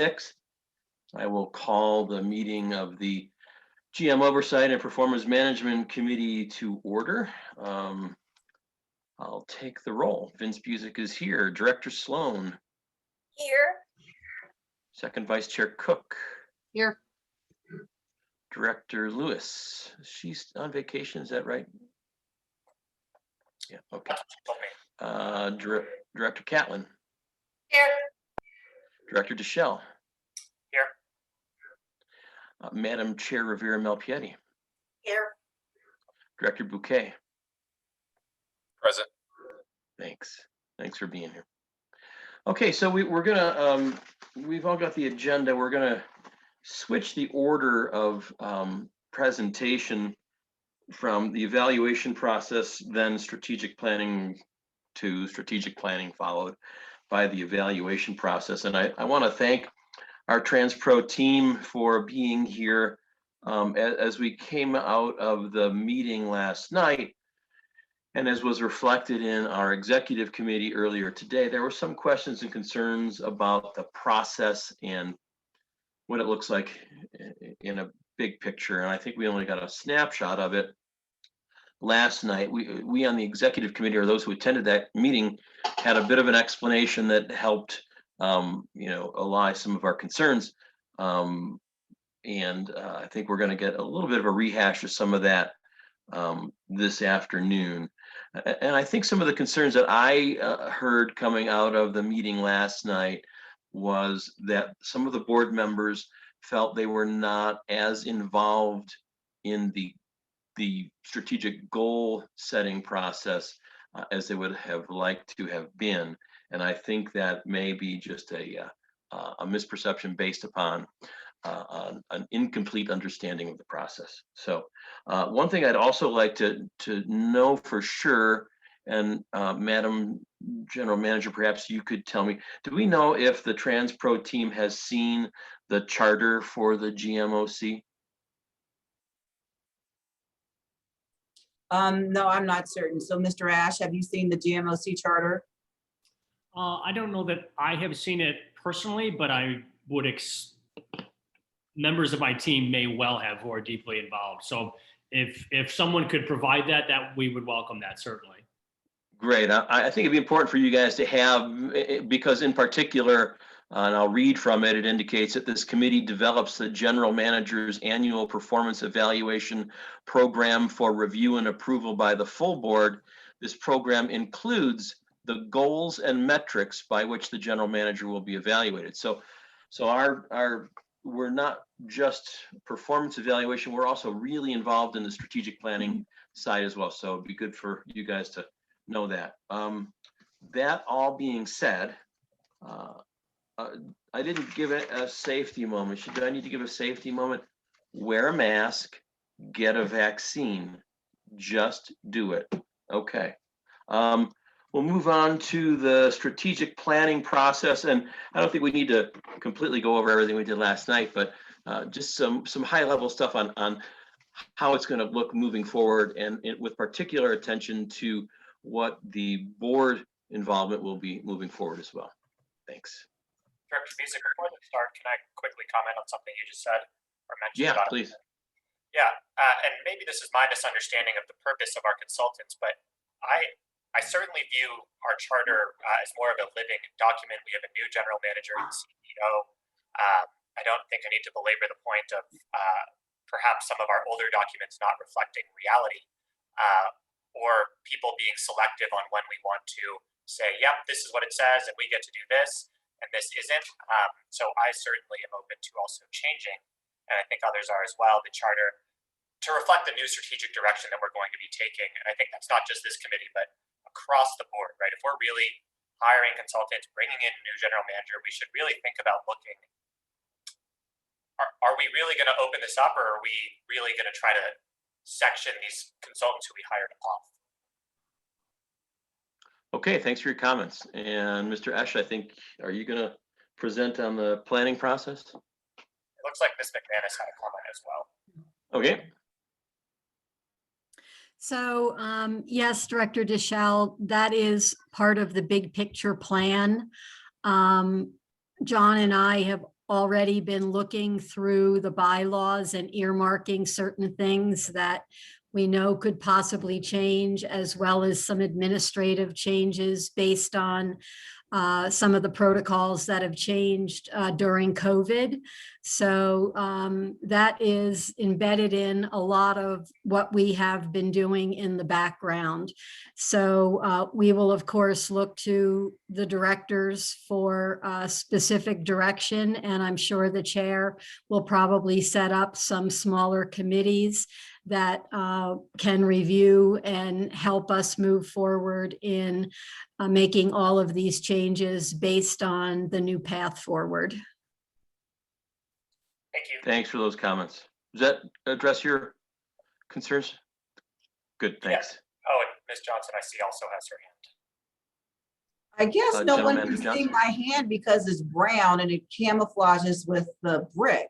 I will call the meeting of the GM Oversight and Performance Management Committee to order. I'll take the roll. Vince Busick is here. Director Sloan. Here. Second Vice Chair Cook. Here. Director Lewis. She's on vacation, is that right? Yeah, okay. Director Catlin. Here. Director Deschelle. Here. Madam Chair Rivera Malpietti. Here. Director Bouquet. Present. Thanks for being here. Okay, so we're gonna, we've all got the agenda. We're gonna switch the order of presentation from the evaluation process, then strategic planning, to strategic planning followed by the evaluation process. And I want to thank our TransPro team for being here. As we came out of the meeting last night, and as was reflected in our executive committee earlier today, there were some questions and concerns about the process and what it looks like in a big picture. And I think we only got a snapshot of it last night. We on the executive committee, or those who attended that meeting, had a bit of an explanation that helped allay some of our concerns. I think we're going to get a little bit of a rehash of some of that this afternoon. And I think some of the concerns that I heard coming out of the meeting last night was that some of the board members felt they were not as involved in the strategic goal setting process as they would have liked to have been. And I think that may be just a misperception based upon an incomplete understanding of the process. So one thing I'd also like to know for sure, and Madam General Manager, perhaps you could tell me, do we know if the TransPro team has seen the charter for the GMOC? No, I'm not certain. So Mr. Ash, have you seen the GMOC charter? I don't know that I have seen it personally, but I would members of my team may well have who are deeply involved. So if someone could provide that we would welcome that, certainly. Great. I think it'd be important for you guys to have, because in particular, and I'll read from it, it indicates that this committee develops the general manager's annual performance evaluation program for review and approval by the full board. This program includes the goals and metrics by which the general manager will be evaluated. So we're not just performance evaluation, we're also really involved in the strategic planning side as well. So it'd be good for you guys to know that. That all being said, I didn't give it a safety moment. Do I need to give a safety moment? Wear a mask, get a vaccine, just do it. Okay. We'll move on to the strategic planning process. And I don't think we need to completely go over everything we did last night, but just some high level stuff on how it's going to look moving forward, and with particular attention to what the board involvement will be moving forward as well. Thanks. Director Busick, before we start, can I quickly comment on something you just said or mentioned? Yeah, about please. Yeah, and maybe this is my misunderstanding of the purpose of our consultants, but I certainly view our charter as more of a living document. We have a new general manager and CEO. I don't think I need to belabor the point of perhaps some of our older documents not reflecting reality, or people being selective on when we want to say, yep, this is what it says, and we get to do this, and this isn't. So I certainly am open to also changing, and I think others are as well, the charter to reflect the new strategic direction that we're going to be taking. And I think that's not just this committee, but across the board, right? If we're really hiring consultants, bringing in a new general manager, we should really think about looking, are we really going to open this up, or are we really going to try to section these consultants who we hired off? Okay, thanks for your comments. And Mr. Esch, I think, are you going to present on the planning process? It looks like Ms. McManus had a comment as well. Okay. So yes, Director Deschelle, that is part of the big picture plan. John and I have already been looking through the bylaws and earmarking certain things that we know could possibly change, as well as some administrative changes based on some of the protocols that have changed during COVID. So that is embedded in a lot of what we have been doing in the background. So we will, of course, look to the directors for specific direction, and I'm sure the chair will probably set up some smaller committees that can review and help us move forward in making all of these changes based on the new path forward. Thank you. Thanks for those comments. Does that address your concerns? Good, thanks. Oh, and Ms. Johnson, I see also has her hand. I guess no General one Manager can see Johnson? my hand because it's brown and it camouflages with the brick.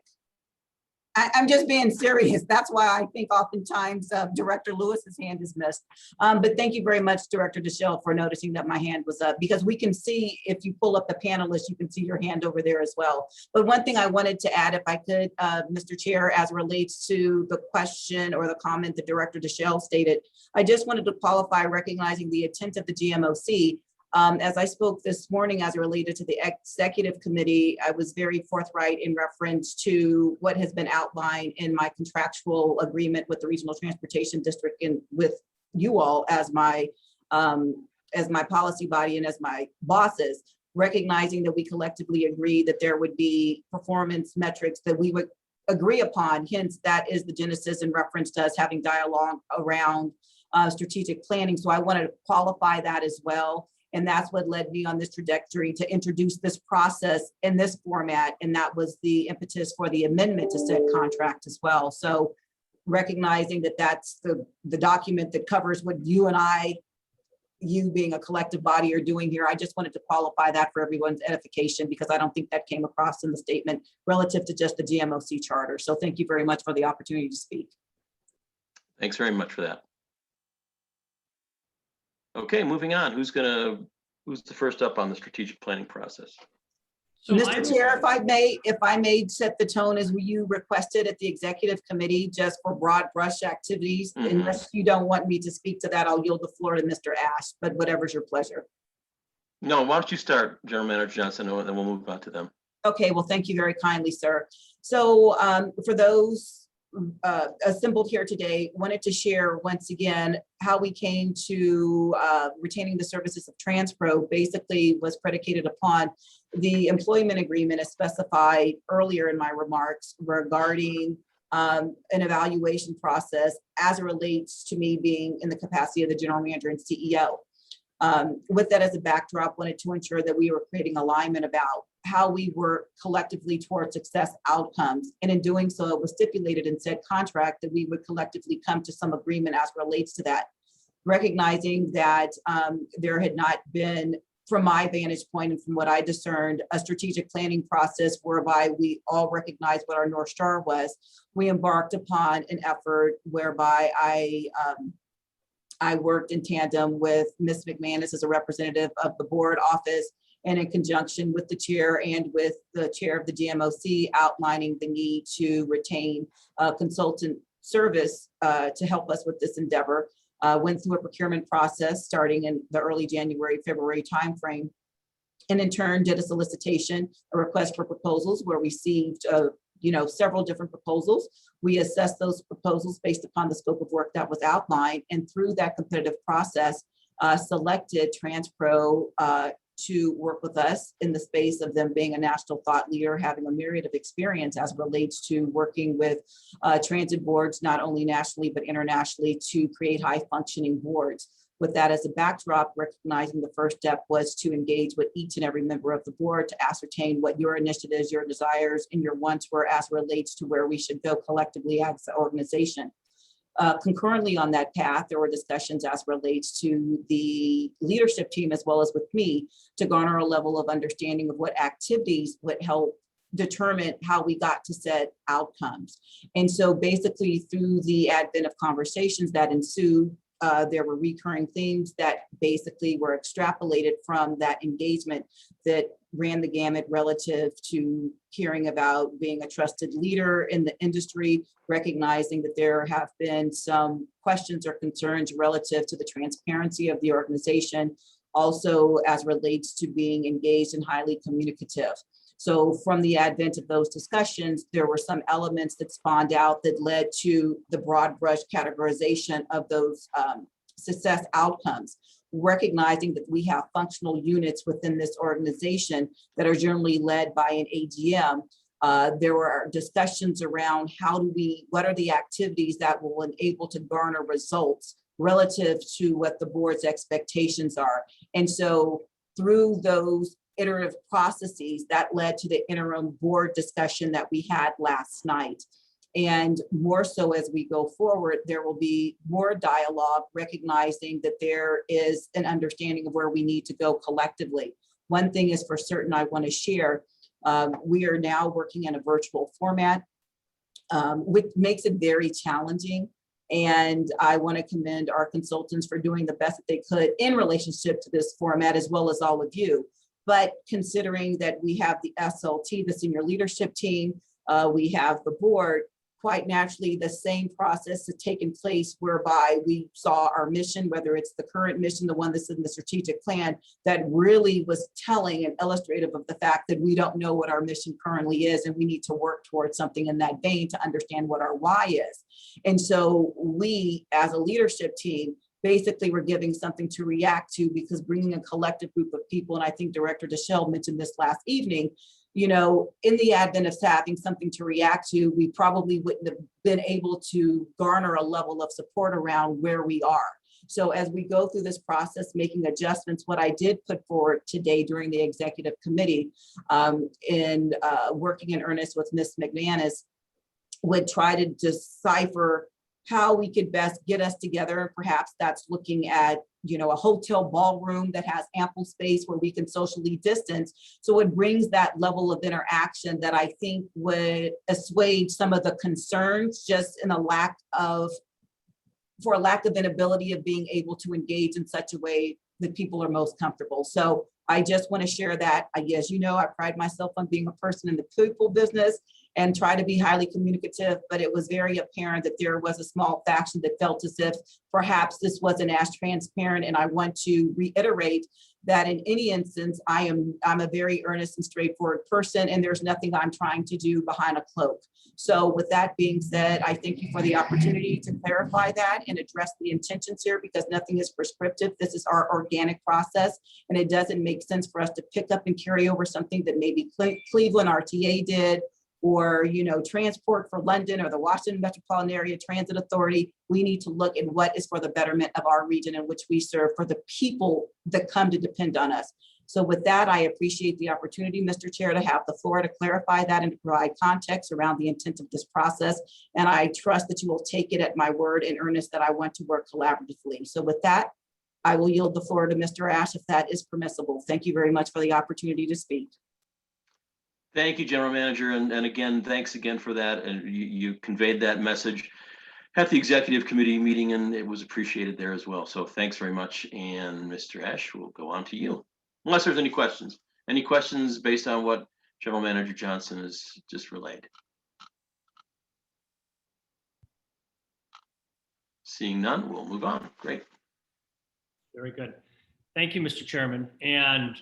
I'm just being serious. That's why I think oftentimes Director Lewis's hand is missed. But thank you very much, Director Deschelle, for noticing that my hand was up, because we can see, if you pull up the panelists, you can see your hand over there as well. But one thing I wanted to add, if I could, Mr. Chair, as relates to the question or the comment that Director Deschelle stated, I just wanted to qualify recognizing the intent of the GMOC. As I spoke this morning as it related to the executive committee, I was very forthright in reference to what has been outlined in my contractual agreement with the Regional Transportation District and with you all as my policy body and as my bosses, recognizing that we collectively agreed that there would be performance metrics that we would agree upon. Hence, that is the genesis in reference to us having dialogue around strategic planning. So I wanted to qualify that as well. And that's what led me on this trajectory to introduce this process in this format. And that was the impetus for the amendment to said contract as well. So recognizing that that's the document that covers what you and I, you being a collective body, are doing here. I just wanted to qualify that for everyone's edification, because I don't think that came across in the statement relative to just the GMOC charter. So thank you very much for the opportunity to speak. Thanks very much for that. Okay, moving on. Who's the first up on the strategic planning process? So Mr. Chair, if I may set the tone as you requested at the executive committee, just for broad brush activities. Unless you don't want me to speak to that, I'll yield the floor to Mr. Ash, but whatever's your pleasure. No, why don't you start, General Manager Johnson, and then we'll move on to them. Okay, well, thank you very kindly, sir. So for those assembled here today, wanted to share once again how we came to retaining the services of TransPro. Basically was predicated upon the employment agreement as specified earlier in my remarks regarding an evaluation process as it relates to me being in the capacity of the general manager and CEO. With that as a backdrop, wanted to ensure that we were creating alignment about how we work collectively towards success outcomes. And in doing so, it was stipulated in said contract that we would collectively come to some agreement as relates to that. Recognizing that there had not been, from my vantage point and from what I discerned, a strategic planning process whereby we all recognized what our North Star was. We embarked upon an effort whereby I worked in tandem with Ms. McManus as a representative of the board office, and in conjunction with the chair and with the chair of the GMOC, outlining the need to retain a consultant service to help us with this endeavor. Went through a procurement process starting in the early January, February timeframe, and in turn did a solicitation, a request for proposals, where we received several different proposals. We assessed those proposals based upon the scope of work that was outlined, and through that competitive process, selected TransPro to work with us in the space of them being a national thought leader, having a myriad of experience as it relates to working with transit boards, not only nationally, but internationally, to create high functioning boards. With that as a backdrop, recognizing the first step was to engage with each and every member of the board to ascertain what your initiatives, your desires, and your wants were as relates to where we should go collectively as an organization. Concurrently on that path, there were discussions as relates to the leadership team as well as with me to garner a level of understanding of what activities would help determine how we got to set outcomes. And so basically through the advent of conversations that ensued, there were recurring themes that basically were extrapolated from that engagement that ran the gamut relative to hearing about being a trusted leader in the industry, recognizing that there have been some questions or concerns relative to the transparency of the organization, also as relates to being engaged and highly communicative. So from the advent of those discussions, there were some elements that spawned out that led to the broad brush categorization of those success outcomes, recognizing that we have functional units within this organization that are generally led by an AGM. There were discussions around what are the activities that will enable to garner results relative to what the board's expectations are. And so through those iterative processes, that led to the interim board discussion that we had last night. And more so as we go forward, there will be more dialogue, recognizing that there is an understanding of where we need to go collectively. One thing is for certain I want to share, we are now working in a virtual format, which makes it very challenging. And I want to commend our consultants for doing the best that they could in relationship to this format, as well as all of you. But considering that we have the SLT, the senior leadership team, we have the board, quite naturally, the same process has taken place whereby we saw our mission, whether it's the current mission, the one that's in the strategic plan, that really was telling and illustrative of the fact that we don't know what our mission currently is, and we need to work towards something in that vein to understand what our why is. And so we, as a leadership team, basically we're giving something to react to, because bringing a collective group of people, and I think Director Deschelle mentioned this last evening, you know, in the advent of having something to react to, we probably wouldn't have been able to garner a level of support around where we are. So as we go through this process, making adjustments, what I did put forward today during the executive committee in working in earnest with Ms. McManus, would try to decipher how we could best get us together. Perhaps that's looking at, you know, a hotel ballroom that has ample space where we can socially distance. So it brings that level of interaction that I think would assuage some of the concerns, just in a lack of inability of being able to engage in such a way that people are most comfortable. So I just want to share that. As you know, I pride myself on being a person in the people business and try to be highly communicative, but it was very apparent that there was a small faction that felt as if perhaps this wasn't as transparent. And I want to reiterate that in any instance, I'm a very earnest and straightforward person, and there's nothing I'm trying to do behind a cloak. So with that being said, I thank you for the opportunity to clarify that and address the intentions here, because nothing is prescriptive. This is our organic process, and it doesn't make sense for us to pick up and carry over something that maybe Cleveland RTA did, or, you know, Transport for London or the Washington Metropolitan Area Transit Authority. We need to look at what is for the betterment of our region in which we serve, for the people that come to depend on us. So with that, I appreciate the opportunity, Mr. Chair, to have the floor to clarify that and to provide context around the intent of this process. And I trust that you will take it at my word in earnest that I want to work collaboratively. So with that, I will yield the floor to Mr. Ash if that is permissible. Thank you very much for the opportunity to speak. Thank you, General Manager. And again, thanks again for that. And you conveyed that message at the executive committee meeting, and it was appreciated there as well. So thanks very much. And Mr. Ash, we'll go on to you. Unless there's any questions. Any questions based on what General Manager Johnson has just relayed? Seeing none, we'll move on. Great. Very good. Thank you, Mr. Chairman. And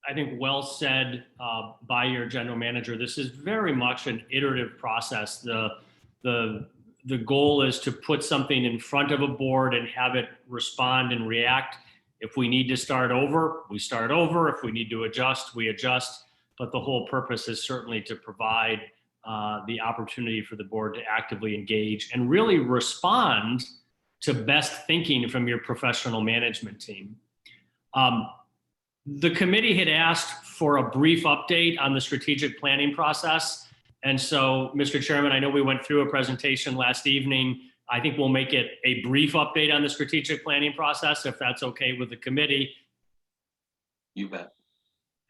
I think well said by your general manager. This is very much an iterative process. The goal is to put something in front of a board and have it respond and react. If we need to start over, we start over. If we need to adjust, we adjust. But the whole purpose is certainly to provide the opportunity for the board to actively engage and really respond to best thinking from your professional management team. The committee had asked for a brief update on the strategic planning process. And so, Mr. Chairman, I know we went through a presentation last evening. I think we'll make it a brief update on the strategic planning process, if that's okay with the committee. You bet.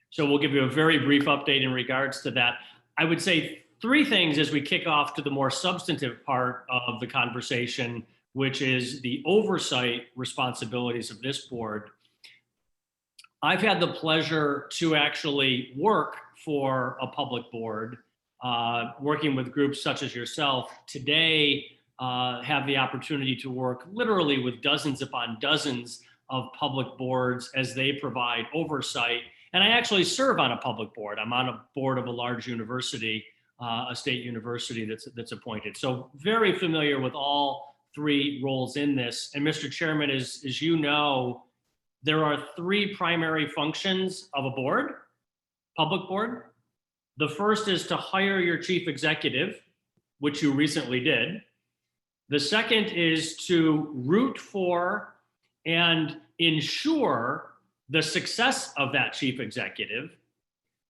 So we'll give you a very brief update in regards to that. I would say three things as we kick off to the more substantive part of the conversation which is the oversight responsibilities of this board, I've had the pleasure to actually work for a public board, working with groups such as yourself. Today, have the opportunity to work literally with dozens upon dozens of public boards as they provide oversight. And I actually serve on a public board. I'm on a board of a large university, a state university that's appointed. So very familiar with all three roles in this. And Mr. Chairman, as you know, there are three primary functions of a board, public board. The first is to hire your chief executive, which you recently did. The second is to root for and ensure the success of that chief executive.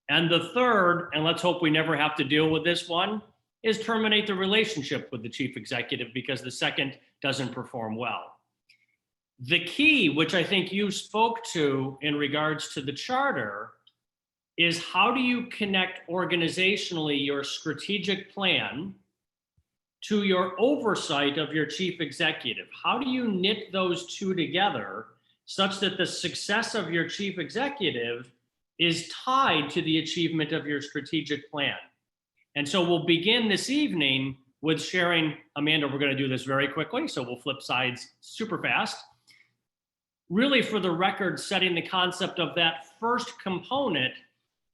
And the third, and let's hope we never have to deal with this one, is terminate the relationship with the chief executive because the second doesn't perform well. The key, which I think you spoke to in regards to the charter, is how do you connect organizationally your strategic plan to your oversight of your chief executive? How do you knit those two together such that the success of your chief executive is tied to the achievement of your strategic plan? And so we'll begin this evening with sharing, Amanda, we're going to do this very quickly, so we'll flip sides super fast. Really, for the record, setting the concept of that first component,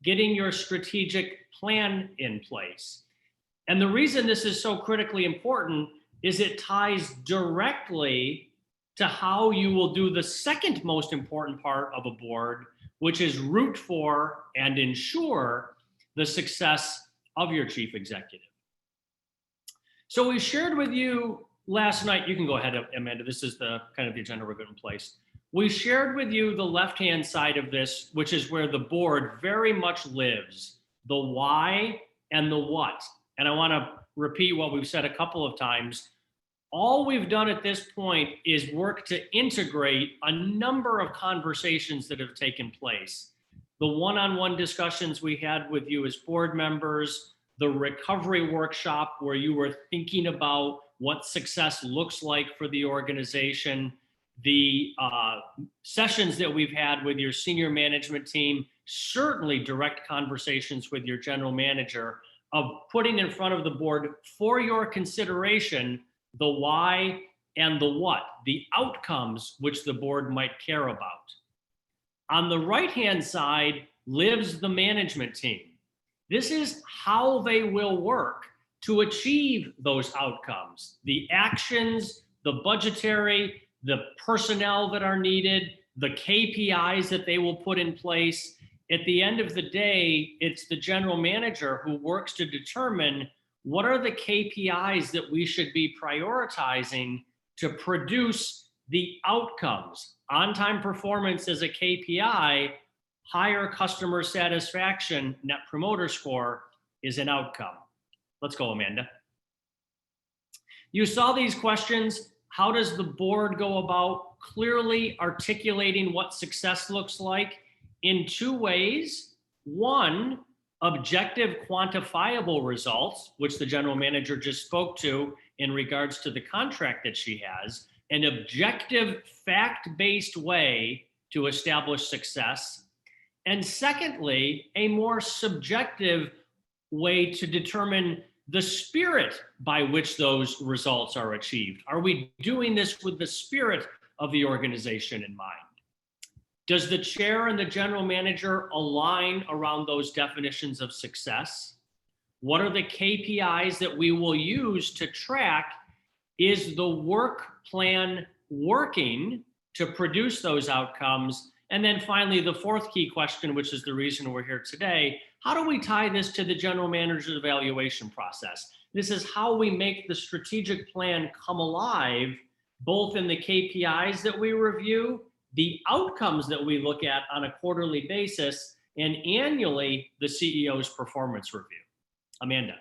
getting your strategic plan in place. And the reason this is so critically important is it ties directly to how you will do the second most important part of a board, which is root for and ensure the success of your chief executive. So we shared with you last night, you can go ahead, Amanda, this is the kind of the agenda we're going to place. We shared with you the left-hand side of this, which is where the board very much lives, the why and the what. And I want to repeat what we've said a couple of times. All we've done at this point is work to integrate a number of conversations that have taken place. The one-on-one discussions we had with you as board members, the recovery workshop where you were thinking about what success looks like for the organization, the sessions that we've had with your senior management team, certainly direct conversations with your general manager, of putting in front of the board for your consideration the why and the what, the outcomes which the board might care about. On the right-hand side lives the management team. This is how they will work to achieve those outcomes, the actions, the budgetary, the personnel that are needed, the KPIs that they will put in place. At the end of the day, it's the general manager who works to determine what are the KPIs that we should be prioritizing to produce the outcomes. On-time performance is a KPI, higher customer satisfaction, net promoter score is an outcome. Let's go, Amanda. You saw these questions. How does the board go about clearly articulating what success looks like? In two ways. One, objective quantifiable results, which the general manager just spoke to in regards to the contract that she has, an objective fact-based way to establish success. And secondly, a more subjective way to determine the spirit by which those results are achieved. Are we doing this with the spirit of the organization in mind? Does the chair and the general manager align around those definitions of success? What are the KPIs that we will use to track? Is the work plan working to produce those outcomes? And then finally, the fourth key question, which is the reason we're here today, how do we tie this to the general manager's evaluation process? This is how we make the strategic plan come alive, both in the KPIs that we review, the outcomes that we look at on a quarterly basis, and annually, the CEO's performance review. Amanda,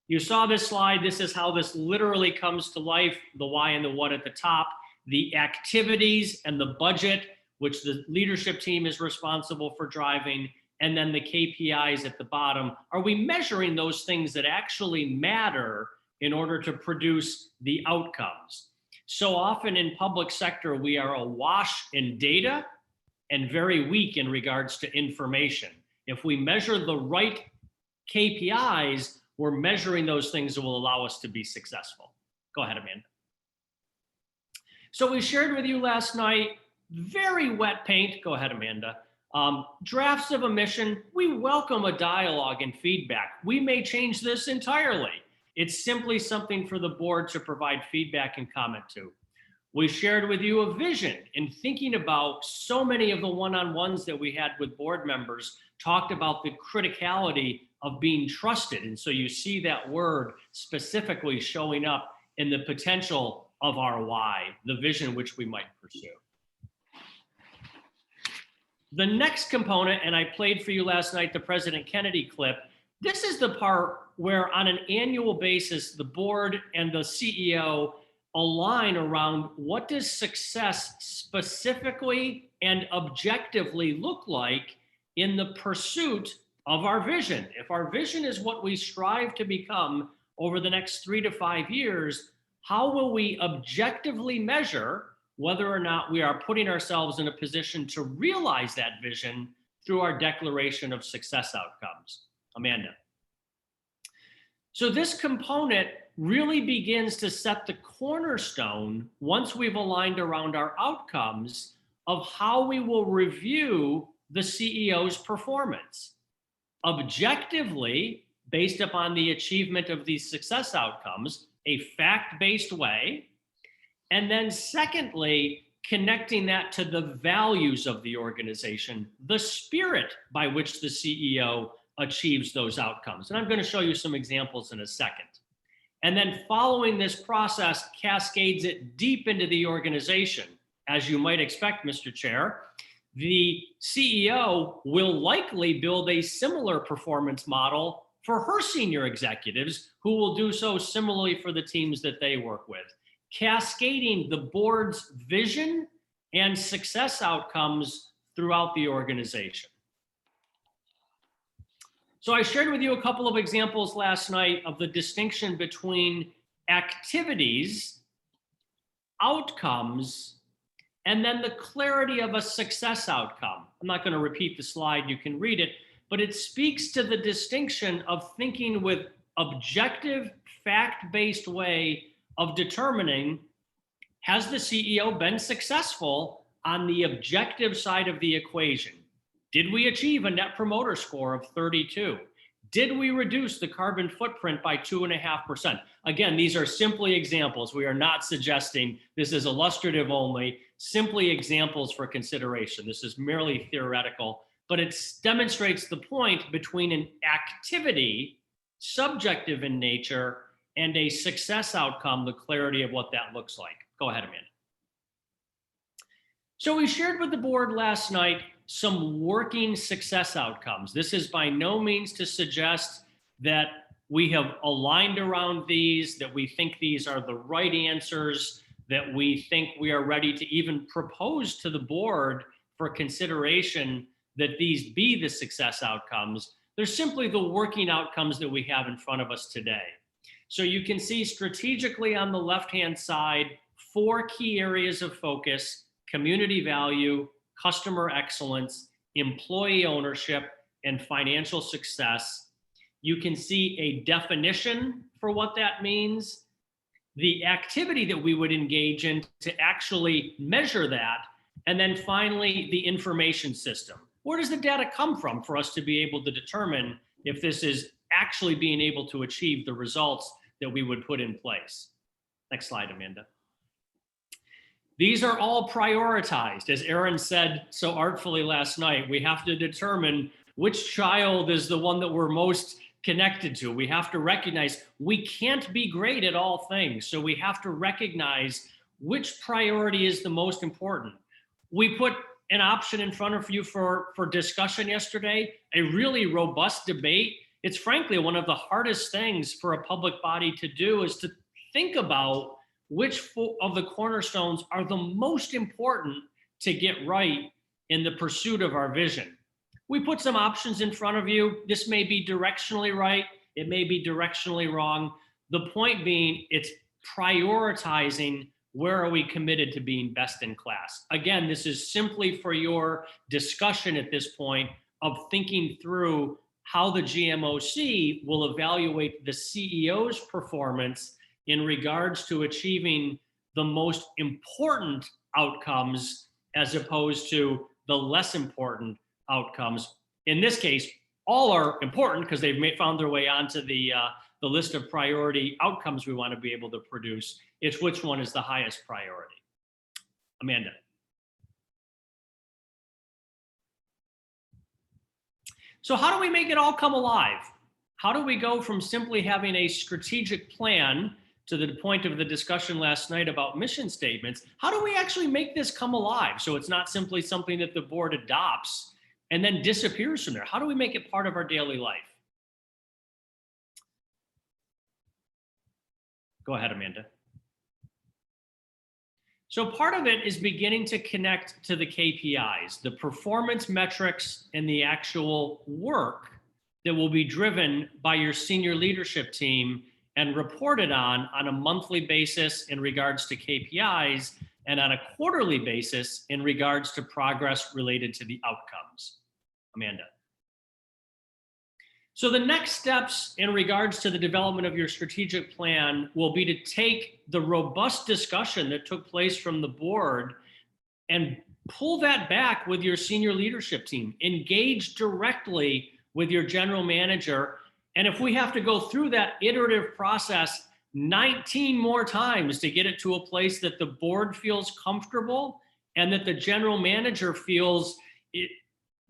you saw this slide. This is how this literally comes to life, the why and the what at the top, the activities and the budget, which the leadership team is responsible for driving, and then the KPIs at the bottom. Are we measuring those things that actually matter in order to produce the outcomes? So often in public sector, we are awash in data and very weak in regards to information. If we measure the right KPIs, we're measuring those things that will allow us to be successful. Go ahead, Amanda. So we shared with you last night, very wet paint. Go ahead, Amanda. Drafts of a mission. We welcome a dialogue and feedback. We may change this entirely. It's simply something for the board to provide feedback and comment to. We shared with you a vision in thinking about so many of the one-on-ones that we had with board members talked about the criticality of being trusted. And so you see that word specifically showing up in the potential of our why, the vision which we might pursue. The next component, and I played for you last night, the President Kennedy clip. This is the part where on an annual basis, the board and the CEO align around what does success specifically and objectively look like in the pursuit of our vision. If our vision is what we strive to become over the next 3 to 5 years, how will we objectively measure whether or not we are putting ourselves in a position to realize that vision through our declaration of success outcomes? Amanda. So this component really begins to set the cornerstone, once we've aligned around our outcomes, of how we will review the CEO's performance. Objectively, based upon the achievement of these success outcomes, a fact-based way. And then secondly, connecting that to the values of the organization, the spirit by which the CEO achieves those outcomes. And I'm going to show you some examples in a second. And then following this process, cascades it deep into the organization. As you might expect, Mr. Chair, the CEO will likely build a similar performance model for her senior executives, who will do so similarly for the teams that they work with, cascading the board's vision and success outcomes throughout the organization. So I shared with you a couple of examples last night of the distinction between activities, outcomes, and then the clarity of a success outcome. I'm not going to repeat the slide, you can read it, but it speaks to the distinction of thinking with objective, fact-based way of determining, has the CEO been successful on the objective side of the equation? Did we achieve a net promoter score of 32? Did we reduce the carbon footprint by 2.5%? Again, these are simply examples. We are not suggesting this is illustrative only, simply examples for consideration. This is merely theoretical, but it demonstrates the point between an activity, subjective in nature, and a success outcome, the clarity of what that looks like. Go ahead, Amanda. So we shared with the board last night some working success outcomes. This is by no means to suggest that we have aligned around these, that we think these are the right answers, that we think we are ready to even propose to the board for consideration that these be the success outcomes. They're simply the working outcomes that we have in front of us today. So you can see strategically on the left-hand side, 4 key areas of focus: community value, customer excellence, employee ownership, and financial success. You can see a definition for what that means, the activity that we would engage in to actually measure that, and then finally, the information system. Where does the data come from for us to be able to determine if this is actually being able to achieve the results that we would put in place? Next slide, Amanda. These are all prioritized. As Aaron said so artfully last night, we have to determine which child is the one that we're most connected to. We have to recognize we can't be great at all things. So we have to recognize which priority is the most important. We put an option in front of you for discussion yesterday, a really robust debate. It's frankly one of the hardest things for a public body to do, is to think about which of the cornerstones are the most important to get right in the pursuit of our vision. We put some options in front of you. This may be directionally right. It may be directionally wrong. The point being, it's prioritizing where are we committed to being best in class? Again, this is simply for your discussion at this point of thinking through how the GMOC will evaluate the CEO's performance in regards to achieving the most important outcomes as opposed to the less important outcomes. In this case, all are important because they've found their way onto the list of priority outcomes we want to be able to produce. It's which one is the highest priority. Amanda. So how do we make it all come alive? How do we go from simply having a strategic plan to the point of the discussion last night about mission statements? How do we actually make this come alive so it's not simply something that the board adopts and then disappears from there? How do we make it part of our daily life? Go ahead, Amanda. So part of it is beginning to connect to the KPIs, the performance metrics, and the actual work that will be driven by your senior leadership team and reported on a monthly basis in regards to KPIs and on a quarterly basis in regards to progress related to the outcomes. Amanda. So the next steps in regards to the development of your strategic plan will be to take the robust discussion that took place from the board and pull that back with your senior leadership team. Engage directly with your general manager. And if we have to go through that iterative process 19 more times to get it to a place that the board feels comfortable and that the general manager feels it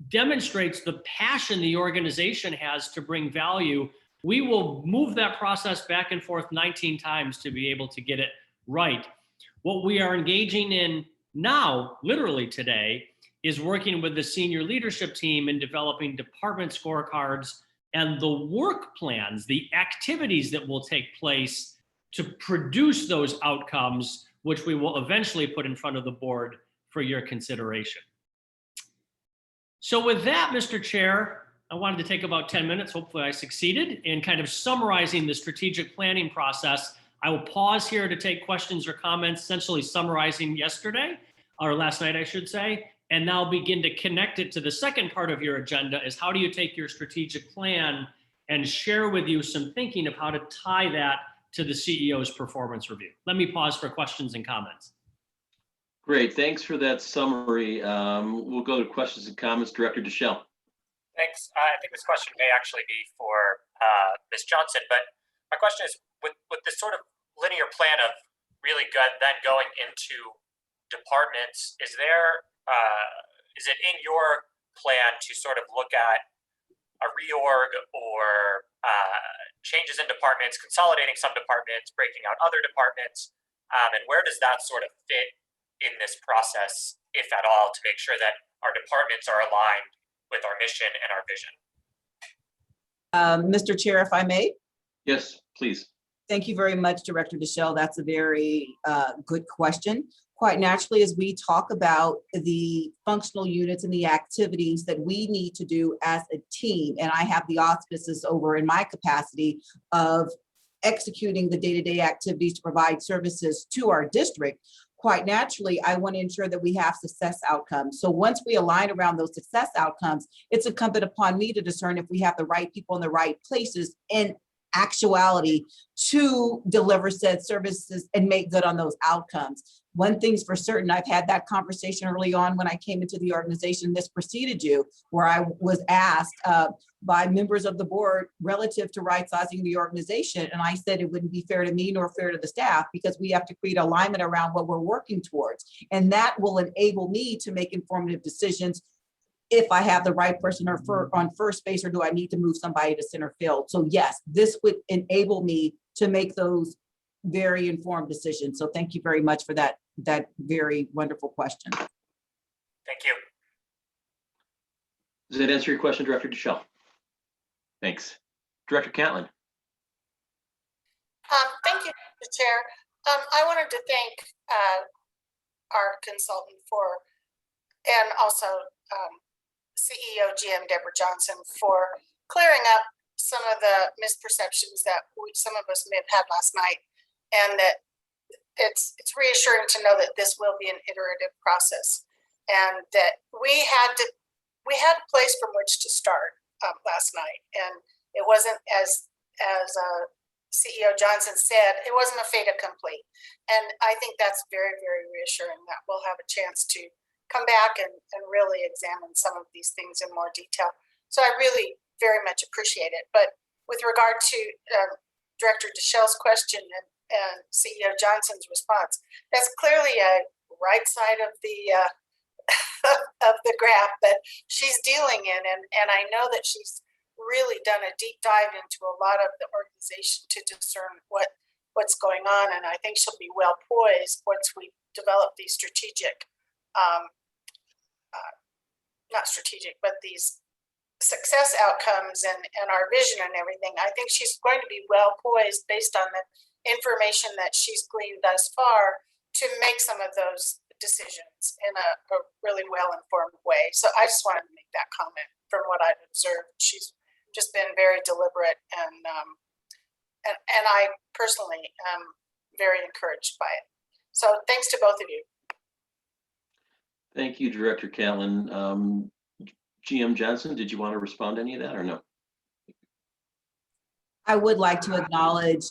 demonstrates the passion the organization has to bring value, we will move that process back and forth 19 times to be able to get it right. What we are engaging in now, literally today, is working with the senior leadership team in developing department scorecards and the work plans, the activities that will take place to produce those outcomes, which we will eventually put in front of the board for your consideration. So with that, Mr. Chair, I wanted to take about 10 minutes. Hopefully I succeeded in kind of summarizing the strategic planning process. I will pause here to take questions or comments, essentially summarizing yesterday, or last night, I should say, and now begin to connect it to the second part of your agenda is how do you take your strategic plan and share with you some thinking of how to tie that to the CEO's performance review. Let me pause for questions and comments. Great, thanks for that summary. We'll go to questions and comments. Director Deschel. Thanks. I think this question may actually be for Ms. Johnson, but my question is, with this sort of linear plan of really good, then going into departments, is it in your plan to sort of look at a reorg or changes in departments, consolidating some departments, breaking out other departments, and where does that sort of fit in this process, if at all, to make sure that our departments are aligned with our mission and our vision? Mr. Chair, if I may. Yes, please. Thank you very much, Director Deschel. That's a very good question. Quite naturally, as we talk about the functional units and the activities that we need to do as a team, and I have the auspices over in my capacity of executing the day-to-day activities to provide services to our district, quite naturally, I want to ensure that we have success outcomes. So once we align around those success outcomes, it's incumbent upon me to discern if we have the right people in the right places in actuality to deliver said services and make good on those outcomes. One thing's for certain, I've had that conversation early on when I came into the organization. This preceded you, where I was asked by members of the board relative to right-sizing the organization. And I said it wouldn't be fair to me nor fair to the staff because we have to create alignment around what we're working towards. And that will enable me to make informative decisions if I have the right person on first base, or do I need to move somebody to center field? So yes, this would enable me to make those very informed decisions. So thank you very much for that very wonderful question. Thank you. Does that answer your question, Director Deschel? Thanks. Director Catlin. Thank you, Mr. Chair. I wanted to thank our consultant and also CEO GM Deborah Johnson for clearing up some of the misperceptions that some of us may have had last night, and that it's reassuring to know that this will be an iterative process, and that we had a place from which to start last night, and it wasn't as CEO Johnson said, it wasn't a fait accompli. And I think that's very, very reassuring that we'll have a chance to come back and really examine some of these things in more detail. So I really very much appreciate it. But with regard to Director Deschelle's question and CEO Johnson's response, that's clearly a right side of the of the graph that she's dealing in. And I know that she's really done a deep dive into a lot of the organization to discern what's going on. And I think she'll be well poised once we develop these strategic, not strategic, but these success outcomes and our vision and everything. I think she's going to be well poised based on the information that she's gleaned thus far to make some of those decisions in a really well-informed way. So I just wanted to make that comment from what I've observed. She's just been very deliberate, and I personally am very encouraged by it. So thanks to both of you. Thank you, Director Catlin. GM Johnson, did you want to respond to any of that or no? I would like to acknowledge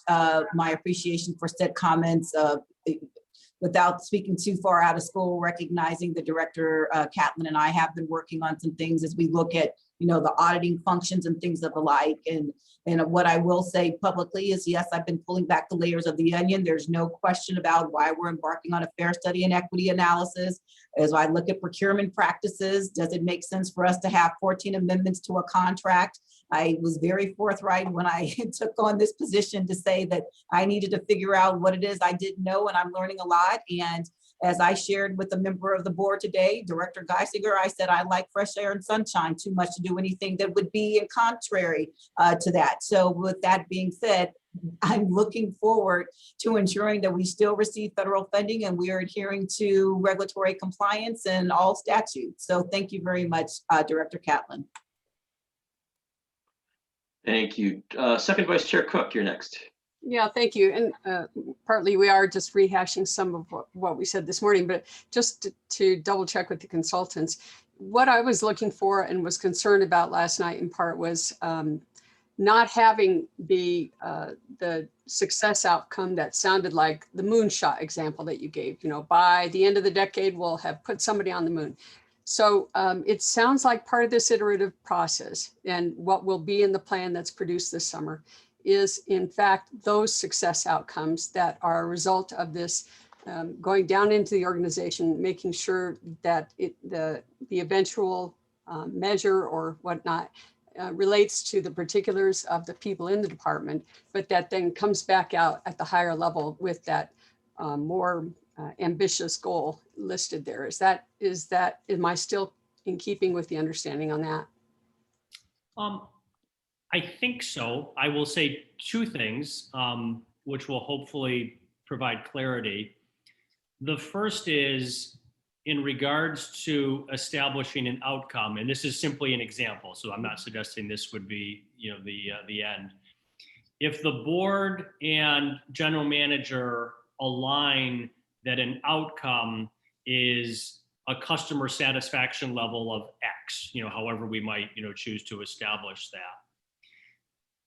my appreciation for said comments. Without speaking too far out of school, recognizing the Director Catlin and I have been working on some things as we look at, the auditing functions and things of the like. And what I will say publicly is, yes, I've been pulling back the layers of the onion. There's no question about why we're embarking on a fair study and equity analysis. As I look at procurement practices, does it make sense for us to have 14 amendments to a contract? I was very forthright when I took on this position to say that I needed to figure out what it is I didn't know, and I'm learning a lot. And as I shared with a member of the board today, Director Geisinger, I said, I like fresh air and sunshine too much to do anything that would be in contrary to that. So with that being said, I'm looking forward to ensuring that we still receive federal funding and we are adhering to regulatory compliance and all statutes. So thank you very much, Director Catlin. Thank you. Second Vice Chair Cook, you're next. Yeah, thank you. And partly we are just rehashing some of what we said this morning, but just to double check with the consultants, what I was looking for and was concerned about last night in part was not having the success outcome that sounded like the moonshot example that you gave. By the end of the decade, we'll have put somebody on the moon. So it sounds like part of this iterative process and what will be in the plan that's produced this summer is in fact those success outcomes that are a result of this going down into the organization, making sure that the eventual measure or whatnot relates to the particulars of the people in the department, but that then comes back out at the higher level with that more ambitious goal listed there. Am I still in keeping with the understanding on that? I think so. I will say two things, which will hopefully provide clarity. The first is in regards to establishing an outcome, and this is simply an example, so I'm not suggesting this would be, the end. If the board and general manager align that an outcome is a customer satisfaction level of X, however we might, choose to establish that.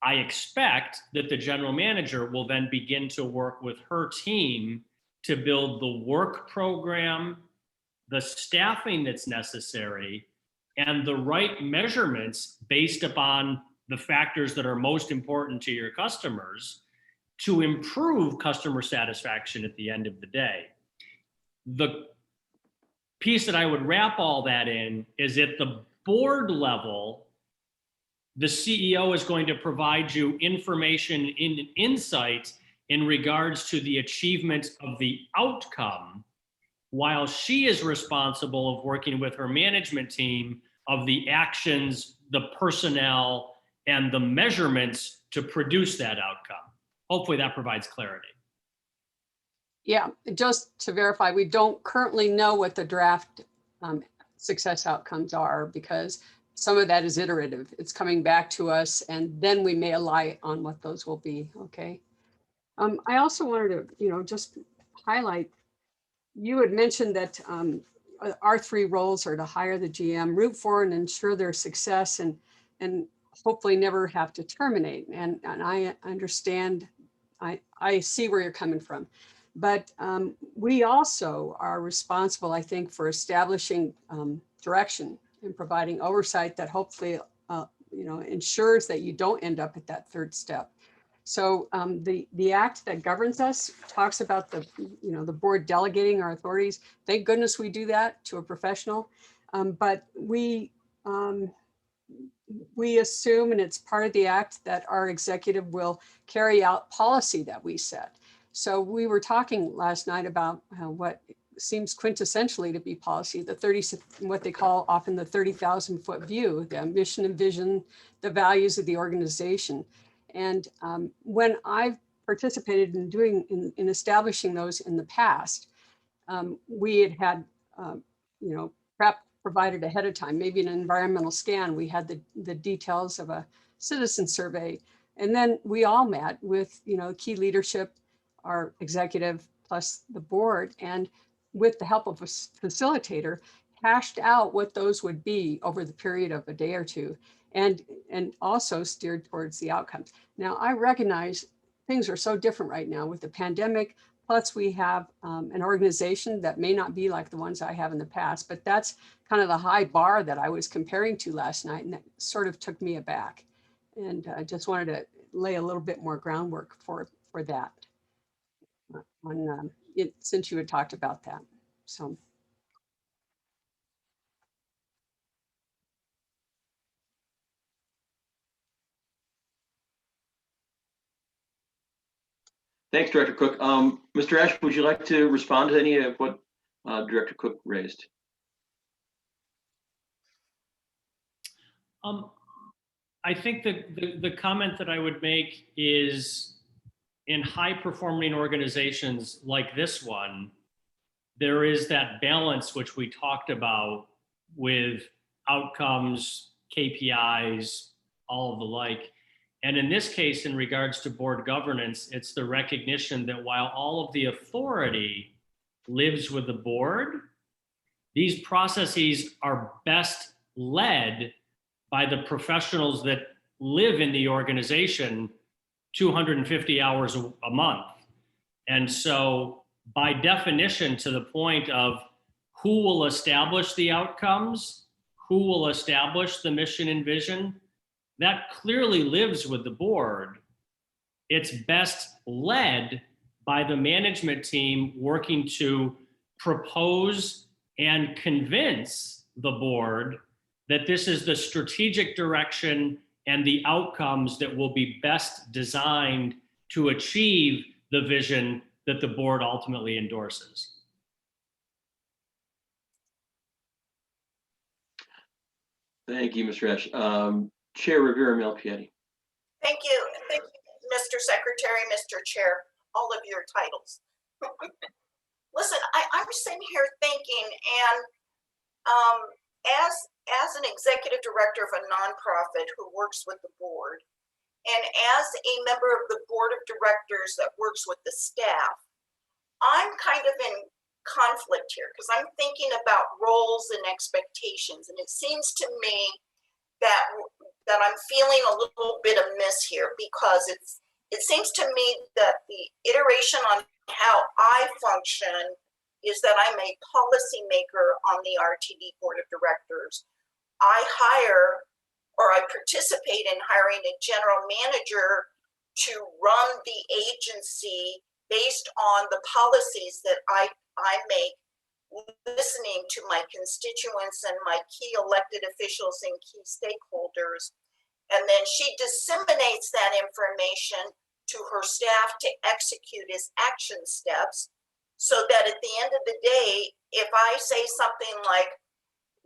I expect that the general manager will then begin to work with her team to build the work program, the staffing that's necessary, and the right measurements based upon the factors that are most important to your customers to improve customer satisfaction at the end of the day. The piece that I would wrap all that in is at the board level, the CEO is going to provide you information and insight in regards to the achievement of the outcome, while she is responsible of working with her management team of the actions, the personnel, and the measurements to produce that outcome. Hopefully that provides clarity. Yeah, just to verify, we don't currently know what the draft success outcomes are because some of that is iterative. It's coming back to us and then we may align on what those will be, okay? I also wanted to, just highlight, you had mentioned that our three roles are to hire the GM, root for and ensure their success, and hopefully never have to terminate. And I understand, I see where you're coming from. But we also are responsible, I think, for establishing direction and providing oversight that hopefully ensures that you don't end up at that third step. So the act that governs us talks about the board delegating our authorities. Thank goodness we do that to a professional. But we assume, and it's part of the act, that our executive will carry out policy that we set. So we were talking last night about what seems quintessentially to be policy, what they call often the 30,000 foot view, the mission and vision, the values of the organization. And when I've participated in establishing those in the past, we had prep provided ahead of time, maybe an environmental scan. We had the details of a citizen survey. And then we all met with, key leadership, our executive plus the board, and with the help of a facilitator, hashed out what those would be over the period of a day or two, and also steered towards the outcomes. Now, I recognize things are so different right now with the pandemic, plus we have an organization that may not be like the ones I have in the past, but that's kind of the high bar that I was comparing to last night, and that sort of took me aback. And I just wanted to lay a little bit more groundwork for that. Since you had talked about that. So. Thanks, Director Cook. Mr. Ash, would you like to respond to any of what Director Cook raised? I think the comment that I would make is, in high performing organizations like this one, there is that balance which we talked about with outcomes, KPIs, all of the like. And in this case, in regards to board governance, it's the recognition that while all of the authority lives with the board, these processes are best led by the professionals that live in the organization 250 hours a month. And so by definition, to the point of who will establish the outcomes, who will establish the mission and vision, that clearly lives with the board. It's best led by the management team working to propose and convince the board that this is the strategic direction and the outcomes that will be best designed to achieve the vision that the board ultimately endorses. Thank you. Thank you, Mr. Ash. Chair Rivera-Malpiedi. Thank you, Mr. Secretary, Mr. Chair, all of your titles. Listen, I'm sitting here thinking, and as an executive director of a nonprofit who works with the board, and as a member of the board of directors that works with the staff, I'm kind of in conflict here because I'm thinking about roles and expectations, and it seems to me that I'm feeling a little bit amiss here, because it seems to me that the iteration on how I function is that I'm a policymaker on the RTD board of directors. I hire, or I participate in hiring, a general manager to run the agency based on the policies that I make, listening to my constituents and my key elected officials and key stakeholders. And then she disseminates that information to her staff to execute as action steps, so that at the end of the day, if I say something like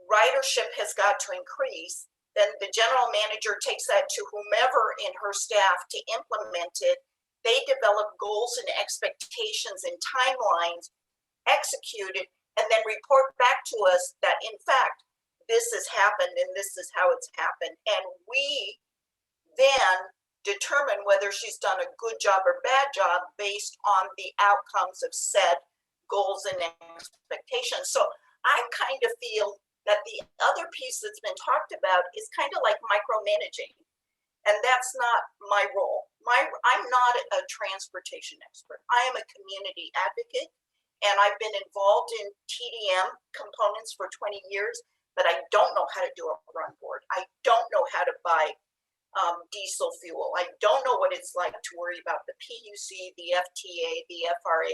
ridership has got to increase, then the general manager takes that to whomever in her staff to implement it. They develop goals and expectations and timelines, execute it, and then report back to us that, in fact, this has happened and this is how it's happened. And we then determine whether she's done a good job or bad job based on the outcomes of said goals and expectations. So I kind of feel that the other piece that's been talked about is kind of like micromanaging. And that's not my role. I'm not a transportation expert. I am a community advocate, and I've been involved in TDM components for 20 years, but I don't know how to do a run board. I don't know how to buy diesel fuel. I don't know what it's like to worry about the PUC, the FTA, the FRA.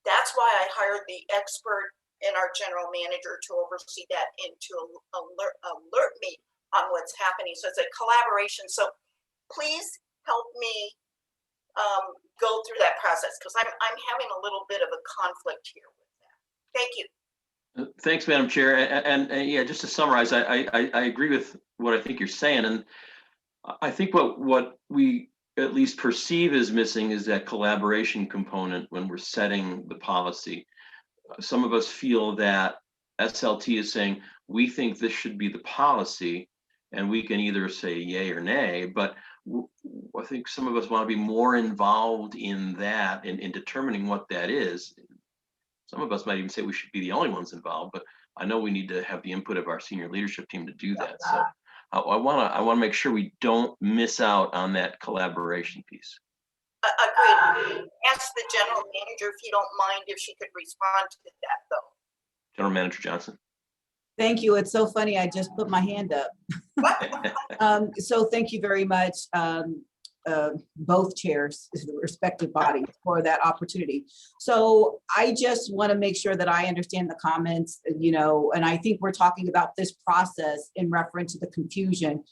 That's why I hired the expert and our general manager to oversee that and to alert me on what's happening. So it's a collaboration. So please help me go through that process, because I'm having a little bit of a conflict here with that. Thank you. Thanks, Madam Chair. And yeah, just to summarize, I agree with what I think you're saying. And I think what we at least perceive is missing is that collaboration component when we're setting the policy. Some of us feel that SLT is saying, we think this should be the policy, and we can either say yay or nay, but I think some of us want to be more involved in that, in determining what that is. Some of us might even say we should be the only ones involved, but I know we need to have the input of our senior leadership team to do that. So I want to make sure we don't miss out on that collaboration piece. Agreed. Ask the general manager, if you don't mind, if she could respond to that, though. General Manager Johnson. Thank you. It's so funny. I just put my hand up. So thank you very much, both chairs, respective bodies, for that opportunity. So I just want to make sure that I understand the comments, and I think we're talking about this process in reference to the confusion.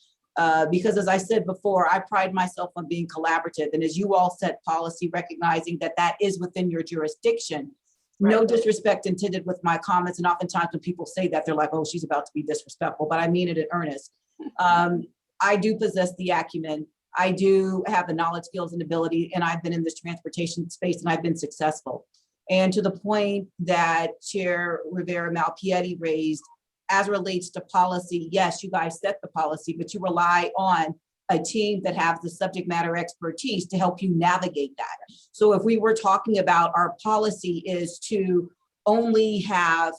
Because as I said before, I pride myself on being collaborative. And as you all set policy, recognizing that that is within your jurisdiction. Right. No disrespect intended with my comments. And oftentimes when people say that, they're like, oh, she's about to be disrespectful, but I mean it in earnest. I do possess the acumen. I do have the knowledge, skills, and ability, and I've been in this transportation space and I've been successful. And to the point that Chair Rivera-Malpiedi raised, as relates to policy, yes, you guys set the policy, but you rely on a team that has the subject matter expertise to help you navigate that. So if we were talking about our policy is to only have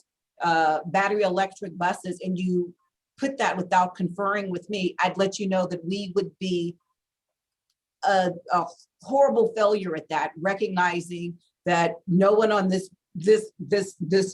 battery electric buses, and you put that without conferring with me, I'd let you know that we would be a horrible failure at that, recognizing that no one on this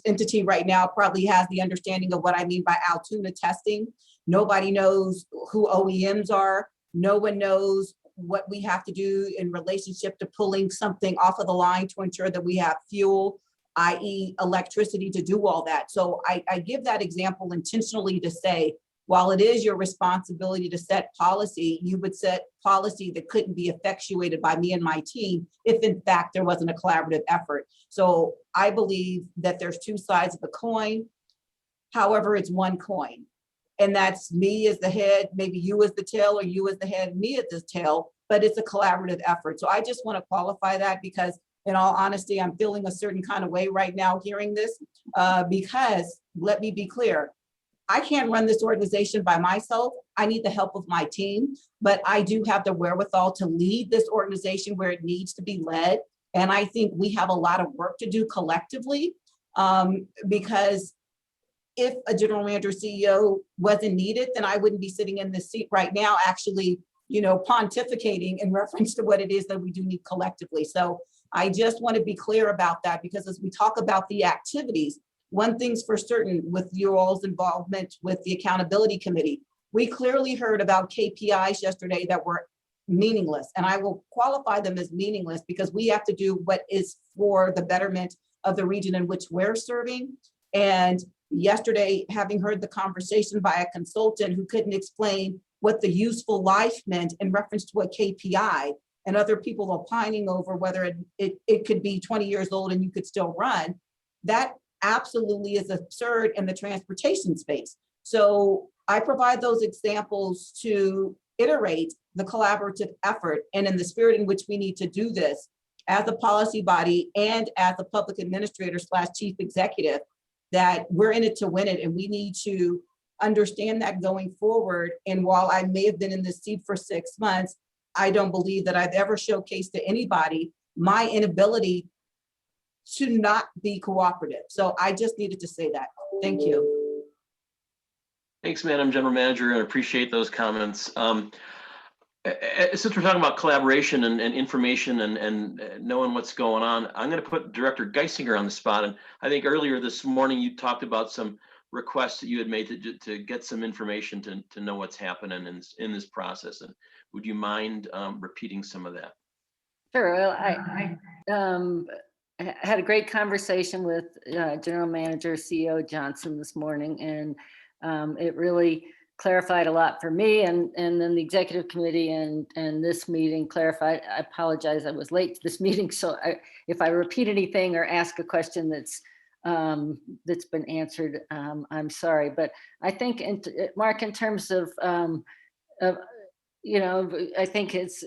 entity right now probably has the understanding of what I mean by Altoona testing. Nobody knows who OEMs are. No one knows what we have to do in relationship to pulling something off of the line to ensure that we have fuel, i.e. electricity, to do all that. So I give that example intentionally to say, while it is your responsibility to set policy, you would set policy that couldn't be effectuated by me and my team if in fact there wasn't a collaborative effort. So I believe that there's two sides of the coin. However, it's one coin. And that's me as the head, maybe you as the tail, or you as the head, me as the tail, but it's a collaborative effort. So I just want to qualify that, because in all honesty, I'm feeling a certain kind of way right now hearing this, because let me be clear, I can't run this organization by myself. I need the help of my team, but I do have the wherewithal to lead this organization where it needs to be led. And I think we have a lot of work to do collectively, because if a general manager CEO wasn't needed, then I wouldn't be sitting in this seat right now, actually, pontificating in reference to what it is that we do need collectively. So I just want to be clear about that, because as we talk about the activities, one thing's for certain with your all's involvement with the accountability committee, we clearly heard about KPIs yesterday that were meaningless. And I will qualify them as meaningless because we have to do what is for the betterment of the region in which we're serving. And yesterday, having heard the conversation by a consultant who couldn't explain what the useful life meant in reference to a KPI, and other people opining over whether it could be 20 years old and you could still run, that absolutely is absurd in the transportation space. So I provide those examples to iterate the collaborative effort, and in the spirit in which we need to do this as a policy body and as a public administrator / chief executive, that we're in it to win it, and we need to understand that going forward. And while I may have been in this seat for 6 months, I don't believe that I've ever showcased to anybody my inability to not be cooperative. So I just needed to say that. Thank you. Thanks, Madam General Manager, and appreciate those comments. Since we're talking about collaboration and information and knowing what's going on, I'm going to put Director Geisinger on the spot. And I think earlier this morning you talked about some requests that you had made to get some information to know what's happening in this process. And would you mind repeating some of that? Sure. Well, I had a great conversation with General Manager CEO Johnson this morning, and it really clarified a lot for me, and then the executive committee and this meeting clarified. I apologize, I was late to this meeting, so if I repeat anything or ask a question that's been answered, I'm sorry. But I think, Mark, in terms of you know, I think it's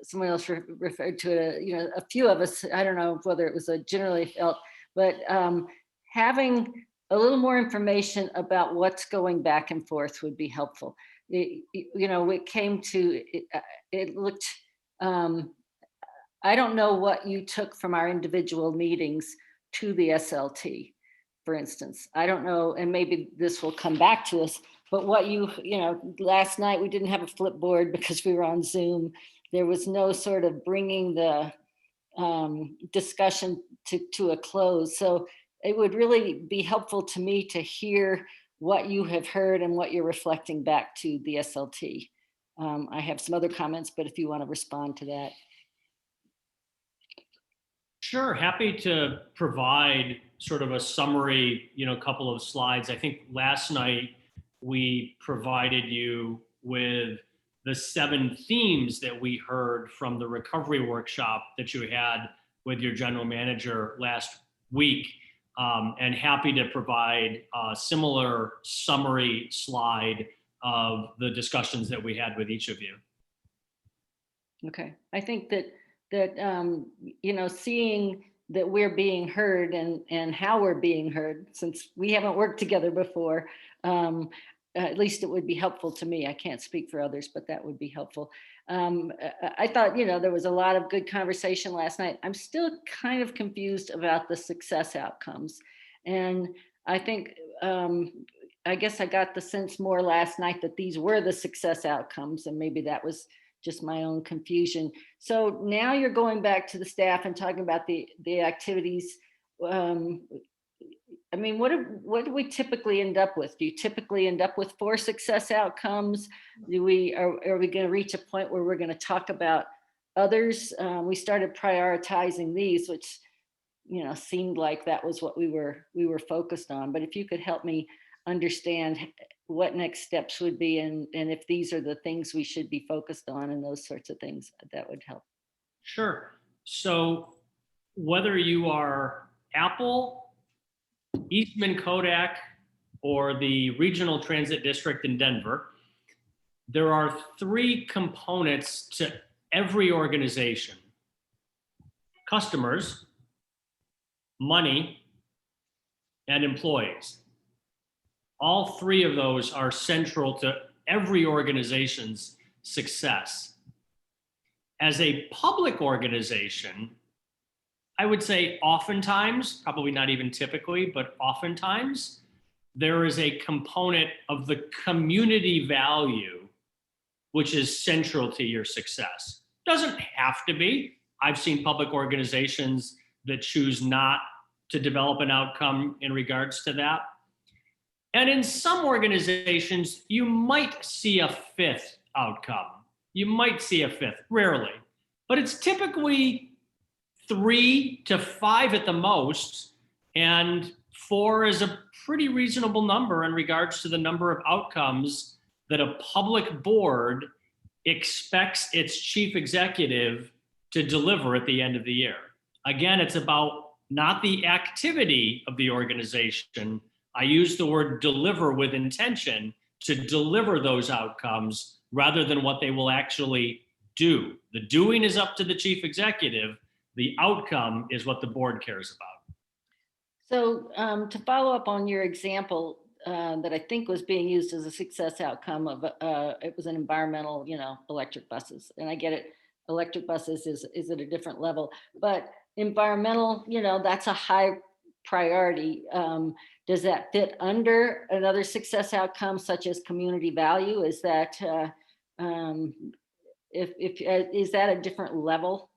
someone else referred to it, you know, a few of us, I don't know whether it was a generally felt, but having a little more information about what's going back and forth would be helpful. You know, it came to, it looked, I don't know what you took from our individual meetings to the SLT, for instance. I don't know, and maybe this will come back to us, but what you know, last night we didn't have a flip board because we were on Zoom. There was no sort of bringing the discussion to a close. So it would really be helpful to me to hear what you have heard and what you're reflecting back to the SLT. I have some other comments, but if you want to respond to that. Sure, happy to provide sort of a summary, you know, a couple of slides. I think last night we provided you with the 7 themes that we heard from the recovery workshop that you had with your general manager last week, and happy to provide a similar summary slide of the discussions that we had with each of you. Okay, I think that you know, seeing that we're being heard and how we're being heard, since we haven't worked together before, at least it would be helpful to me. I can't speak for others, but that would be helpful. I thought, you know, there was a lot of good conversation last night. I'm still kind of confused about the success outcomes. And I think, I guess I got the sense more last night that these were the success outcomes, and maybe that was just my own confusion. So now you're going back to the staff and talking about the activities. I mean, what do we typically end up with? Do you typically end up with 4 success outcomes? Are we going to reach a point where we're going to talk about others? We started prioritizing these, which, you know, seemed like that was what we were focused on. But if you could help me understand what next steps would be, and if these are the things we should be focused on and those sorts of things, that would help. Sure. So whether you are Apple, Eastman Kodak, or the Regional Transit District in Denver, there are 3 components to every organization: customers, money, and employees. All 3 of those are central to every organization's success. As a public organization, I would say oftentimes, probably not even typically, but oftentimes, there is a component of the community value which is central to your success. Doesn't have to be. I've seen public organizations that choose not to develop an outcome in regards to that. And in some organizations, you might see a 5th outcome. You might see a 5th, rarely, but it's typically 3 to 5 at the most, and 4 is a pretty reasonable number in regards to the number of outcomes that a public board expects its chief executive to deliver at the end of the year. Again, it's about not the activity of the organization. I use the word deliver with intention, to deliver those outcomes rather than what they will actually do. The doing is up to the chief executive. The outcome is what the board cares about. So to follow up on your example, that I think was being used as a success outcome of, it was an environmental, electric buses. And I get it, electric buses is at a different level, but environmental, that's a high priority. Does that fit under another success outcome such as community value? Is that, is that a different level?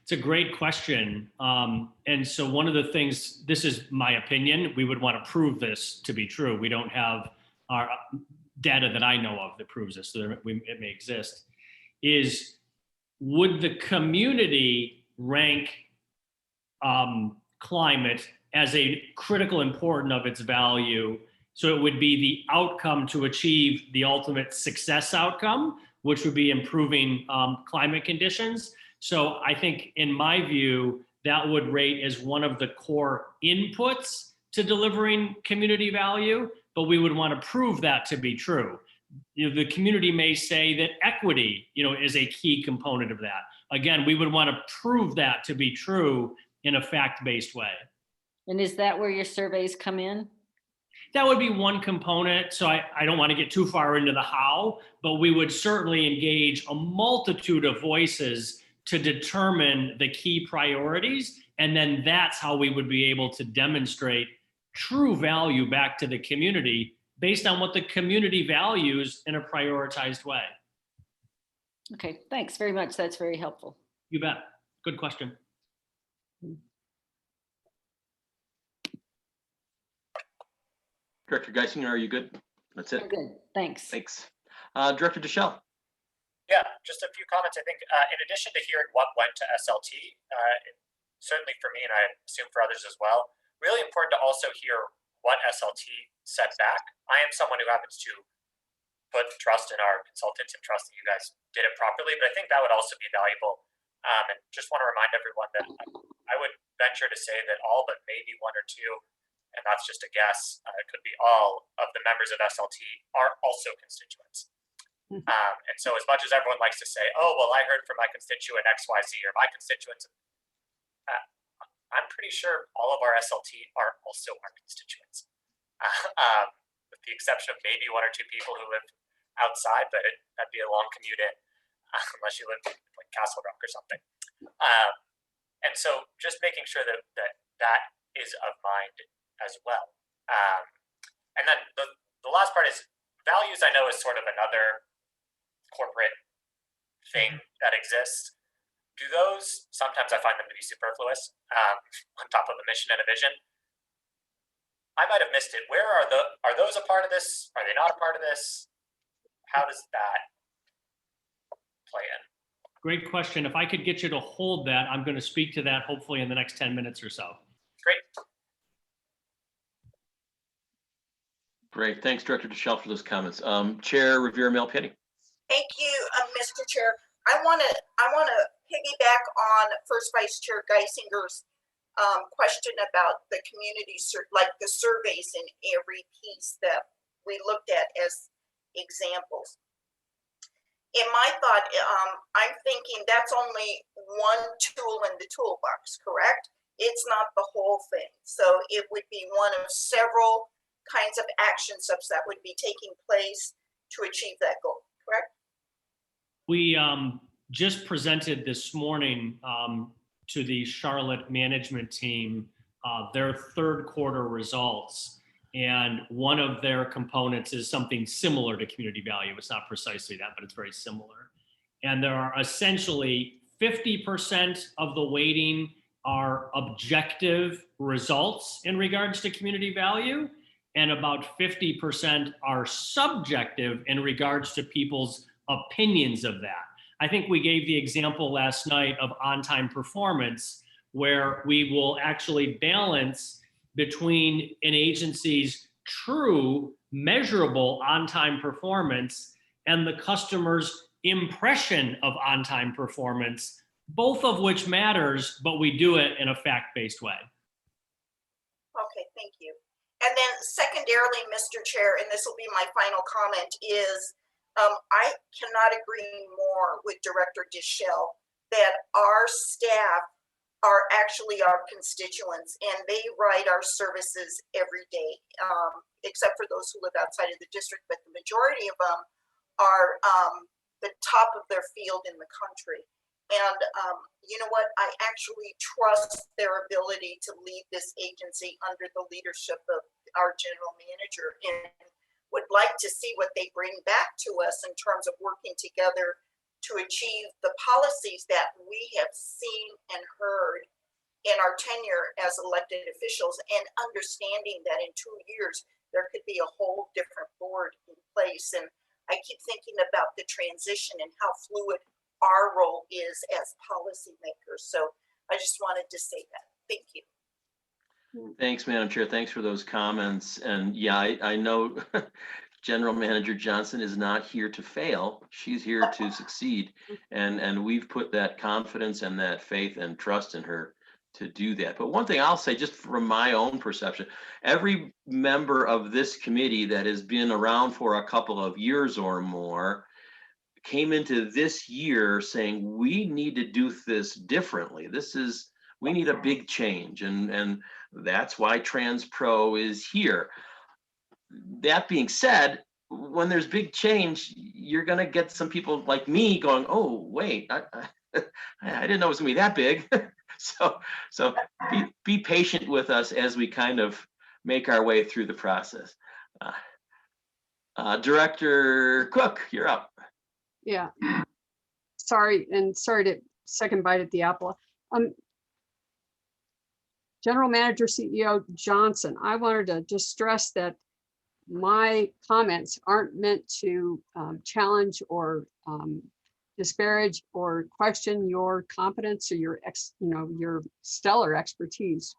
It's a great question. And so one of the things, this is my opinion, we would want to prove this to be true. We don't have our data that I know of that proves this, so it may exist, is would the community rank climate as a critical important of its value? So it would be the outcome to achieve the ultimate success outcome, which would be improving climate conditions. So I think, in my view, that would rate as one of the core inputs to delivering community value, but we would want to prove that to be true. The community may say that equity, is a key component of that. Again, we would want to prove that to be true in a fact-based way. And is that where your surveys come in? That would be one component. So I don't want to get too far into the how, but we would certainly engage a multitude of voices to determine the key priorities. And then that's how we would be able to demonstrate true value back to the community based on what the community values in a prioritized way. Okay, thanks very much. That's very helpful. You bet. Good question. Director Geisinger, are you good? That's it. I'm good, thanks. Thanks. Director Deschel. Yeah, just a few comments. I think in addition to hearing what went to SLT, certainly for me, and I assume for others as well, really important to also hear what SLT set back. I am someone who happens to put trust in our consultants and trust that you guys did it properly, but I think that would also be valuable. And just want to remind everyone that I would venture to say that all but maybe one or two, and that's just a guess, it could be all of the members of SLT are also constituents. And so as much as everyone likes to say, oh, well, I heard from my constituent XYZ or my constituents, I'm pretty sure all of our SLT are also our constituents, with the exception of maybe one or two people who live outside, but that'd be a long commute in, unless you live in like Castle Rock or something. And so just making sure that is of mind as well. And then the last part is values. I know is sort of another corporate thing that exists. Do those, sometimes I find them to be superfluous, on top of a mission and a vision. I might have missed it. Where are those a part of this? Are they not a part of this? How does that play in? Great question. If I could get you to hold that, I'm going to speak to that hopefully in the next 10 minutes or so. Great. Great. Thanks, Director Deschel, for those comments. Chair Rivera-Malpiedi. Thank you, Mr. Chair. I want to piggyback on First Vice Chair Geisinger's question about the community, like the surveys in every piece that we looked at as examples. In my thought, I'm thinking that's only one tool in the toolbox, correct? It's not the whole thing. So it would be one of several kinds of action steps that would be taking place to achieve that goal, correct? We just presented this morning to the Charlotte management team their third quarter results. And one of their components is something similar to community value. It's not precisely that, but it's very similar. And there are essentially 50% of the weighting are objective results in regards to community value, and about 50% are subjective in regards to people's opinions of that. I think we gave the example last night of on-time performance, where we will actually balance between an agency's true measurable on-time performance and the customer's impression of on-time performance, both of which matters, but we do it in a fact-based way. Okay, thank you. And then secondarily, Mr. Chair, and this will be my final comment, is I cannot agree more with Director Deschel that our staff are actually our constituents, and they ride our services every day, except for those who live outside of the district, but the majority of them are the top of their field in the country. And you know what? I actually trust their ability to lead this agency under the leadership of our general manager, and would like to see what they bring back to us in terms of working together to achieve the policies that we have seen and heard in our tenure as elected officials, and understanding that in 2 years there could be a whole different board in place. And I keep thinking about the transition and how fluid our role is as policymakers. So I just wanted to say that. Thank you. Thanks, Madam Chair. Thanks for those comments. And yeah, I know General Manager Johnson is not here to fail. She's here to succeed. And we've put that confidence and that faith and trust in her to do that. But one thing I'll say, just from my own perception, every member of this committee that has been around for a couple of years or more came into this year saying, we need to do this differently. We need a big change. And that's why Trans Pro is here. That being said, when there's big change, you're going to get some people like me going, oh, wait, I didn't know it was going to be that big. So be patient with us as we kind of make our way through the process. Director Cook, you're up. Yeah. Sorry to second bite at the apple. General Manager CEO Johnson, I wanted to just stress that my comments aren't meant to challenge or disparage or question your competence or your stellar expertise.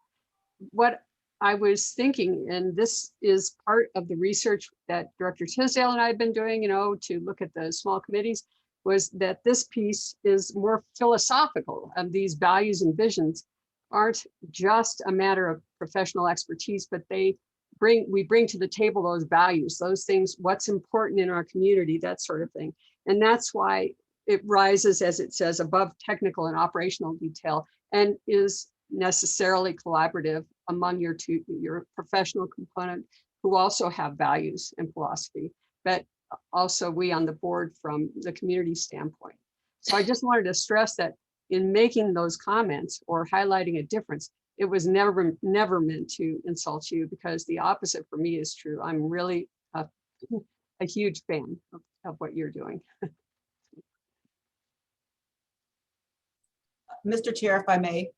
What I was thinking, and this is part of the research that Director Tisdale and I have been doing, to look at the small committees, was that this piece is more philosophical, and these values and visions aren't just a matter of professional expertise, but we bring to the table those values, those things, what's important in our community, that sort of thing. And that's why it rises, as it says, above technical and operational detail, and is necessarily collaborative among your professional component, who also have values and philosophy, but also we on the board from the community standpoint. So I just wanted to stress that in making those comments or highlighting a difference, it was never meant to insult you, because the opposite for me is true. I'm really a huge fan of what you're doing. Mr. Chair, if I may.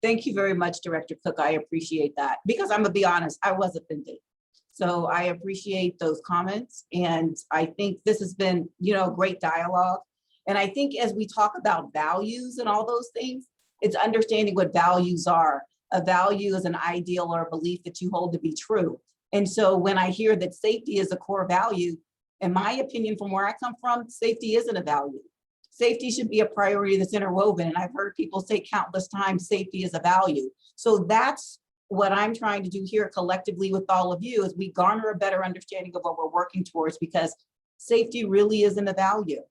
Thank you very much, Director Cook. I appreciate that, because I'm gonna be honest, I was offended. So I appreciate those comments. And I think this has been, great dialogue. And I think as we talk about values and all those things, it's understanding what values are. A value is an ideal or a belief that you hold to be true. And so when I hear that safety is a core value, in my opinion, from where I come from, safety isn't a value. Safety should be a priority that's interwoven. And I've heard people say countless times, safety is a value. So that's what I'm trying to do here collectively with all of you, is we garner a better understanding of what we're working towards, because safety really isn't a value.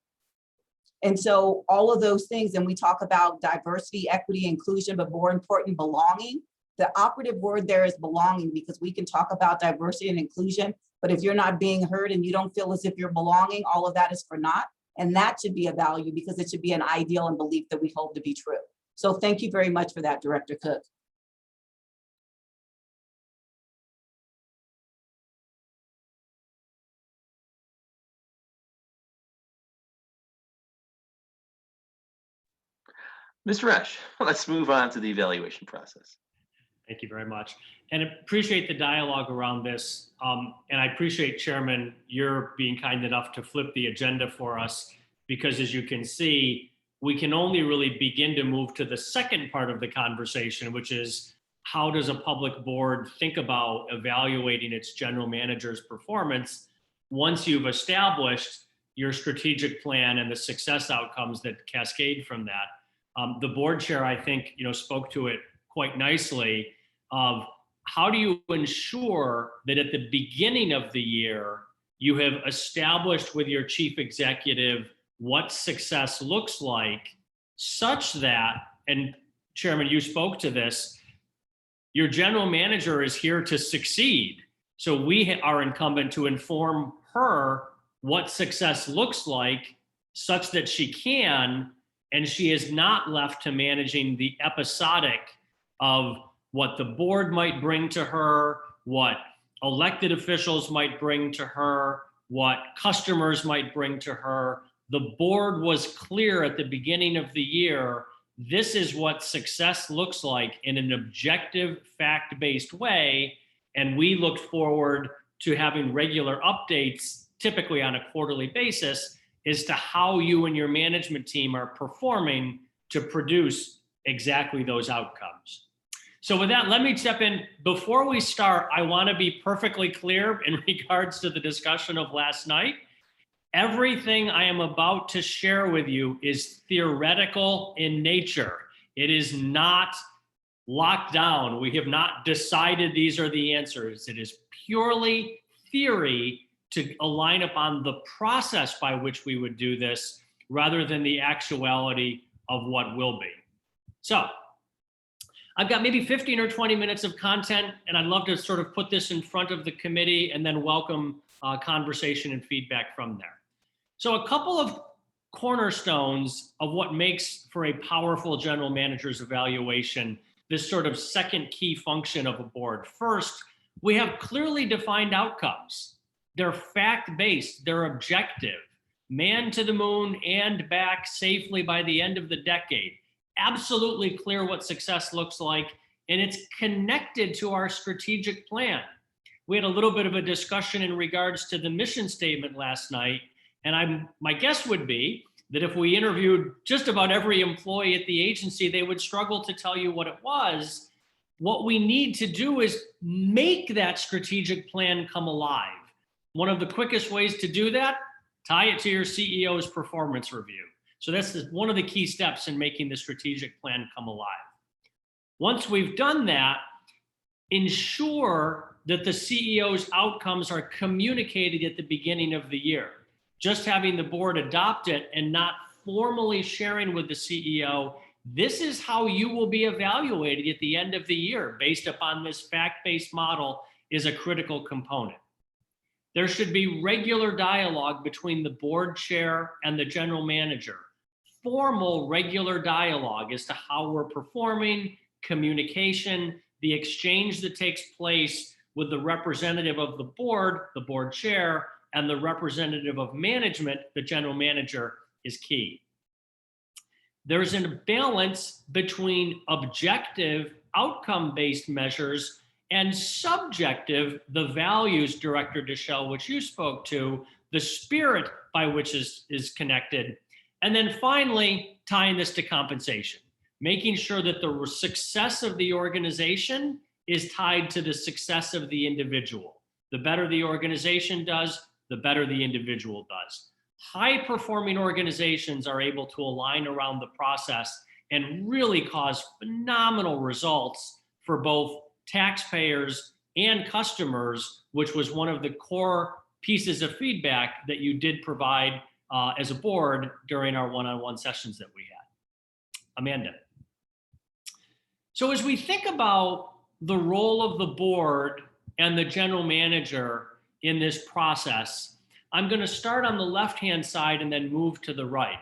And so all of those things, and we talk about diversity, equity, inclusion, but more important, belonging. The operative word there is belonging, because we can talk about diversity and inclusion, but if you're not being heard and you don't feel as if you're belonging, all of that is for naught. And that should be a value, because it should be an ideal and belief that we hold to be true. So thank you very much for that, Director Cook. Mr. Resch, let's move on to the evaluation process. Thank you very much. And appreciate the dialogue around this. And I appreciate, Chairman, you're being kind enough to flip the agenda for us, because as you can see, we can only really begin to move to the second part of the conversation, which is how does a public board think about evaluating its general manager's performance once you've established your strategic plan and the success outcomes that cascade from that. The board chair, I think, spoke to it quite nicely of how do you ensure that at the beginning of the year, you have established with your chief executive what success looks like, such that and Chairman, you spoke to this, your general manager is here to succeed. So we are incumbent to inform her what success looks like such that she can, and she is not left to managing the episodic of what the board might bring to her, what elected officials might bring to her, what customers might bring to her. The board was clear at the beginning of the year, this is what success looks like in an objective, fact-based way. And we looked forward to having regular updates, typically on a quarterly basis, as to how you and your management team are performing to produce exactly those outcomes. So with that, let me step in. Before we start, I want to be perfectly clear in regards to the discussion of last night. Everything I am about to share with you is theoretical in nature. It is not locked down. We have not decided these are the answers. It is purely theory to align upon the process by which we would do this rather than the actuality of what will be. So I've got maybe 15 or 20 minutes of content, and I'd love to sort of put this in front of the committee and then welcome conversation and feedback from there. So a couple of cornerstones of what makes for a powerful general manager's evaluation, this sort of second key function of a board. First, we have clearly defined outcomes. They're fact-based, they're objective. Man to the moon and back safely by the end of the decade. Absolutely clear what success looks like, and it's connected to our strategic plan. We had a little bit of a discussion in regards to the mission statement last night, and my guess would be that if we interviewed just about every employee at the agency, they would struggle to tell you what it was. What we need to do is make that strategic plan come alive. One of the quickest ways to do that, tie it to your CEO's performance review. So that's one of the key steps in making the strategic plan come alive. Once we've done that, ensure that the CEO's outcomes are communicated at the beginning of the year. Just having the board adopt it and not formally sharing with the CEO, this is how you will be evaluated at the end of the year based upon this fact-based model is a critical component. There should be regular dialogue between the board chair and the general manager. Formal, regular dialogue as to how we're performing, communication, the exchange that takes place with the representative of the board chair, and the representative of management, the general manager, is key. There's a balance between objective, outcome-based measures and subjective, the values, Director Deschel, which you spoke to, the spirit by which is connected. And then finally, tying this to compensation, making sure that the success of the organization is tied to the success of the individual. The better the organization does, the better the individual does. High-performing organizations are able to align around the process and really cause phenomenal results for both taxpayers and customers, which was one of the core pieces of feedback that you did provide as a board during our one-on-one sessions that we had. Amanda. So as we think about the role of the board and the general manager in this process, I'm going to start on the left-hand side and then move to the right.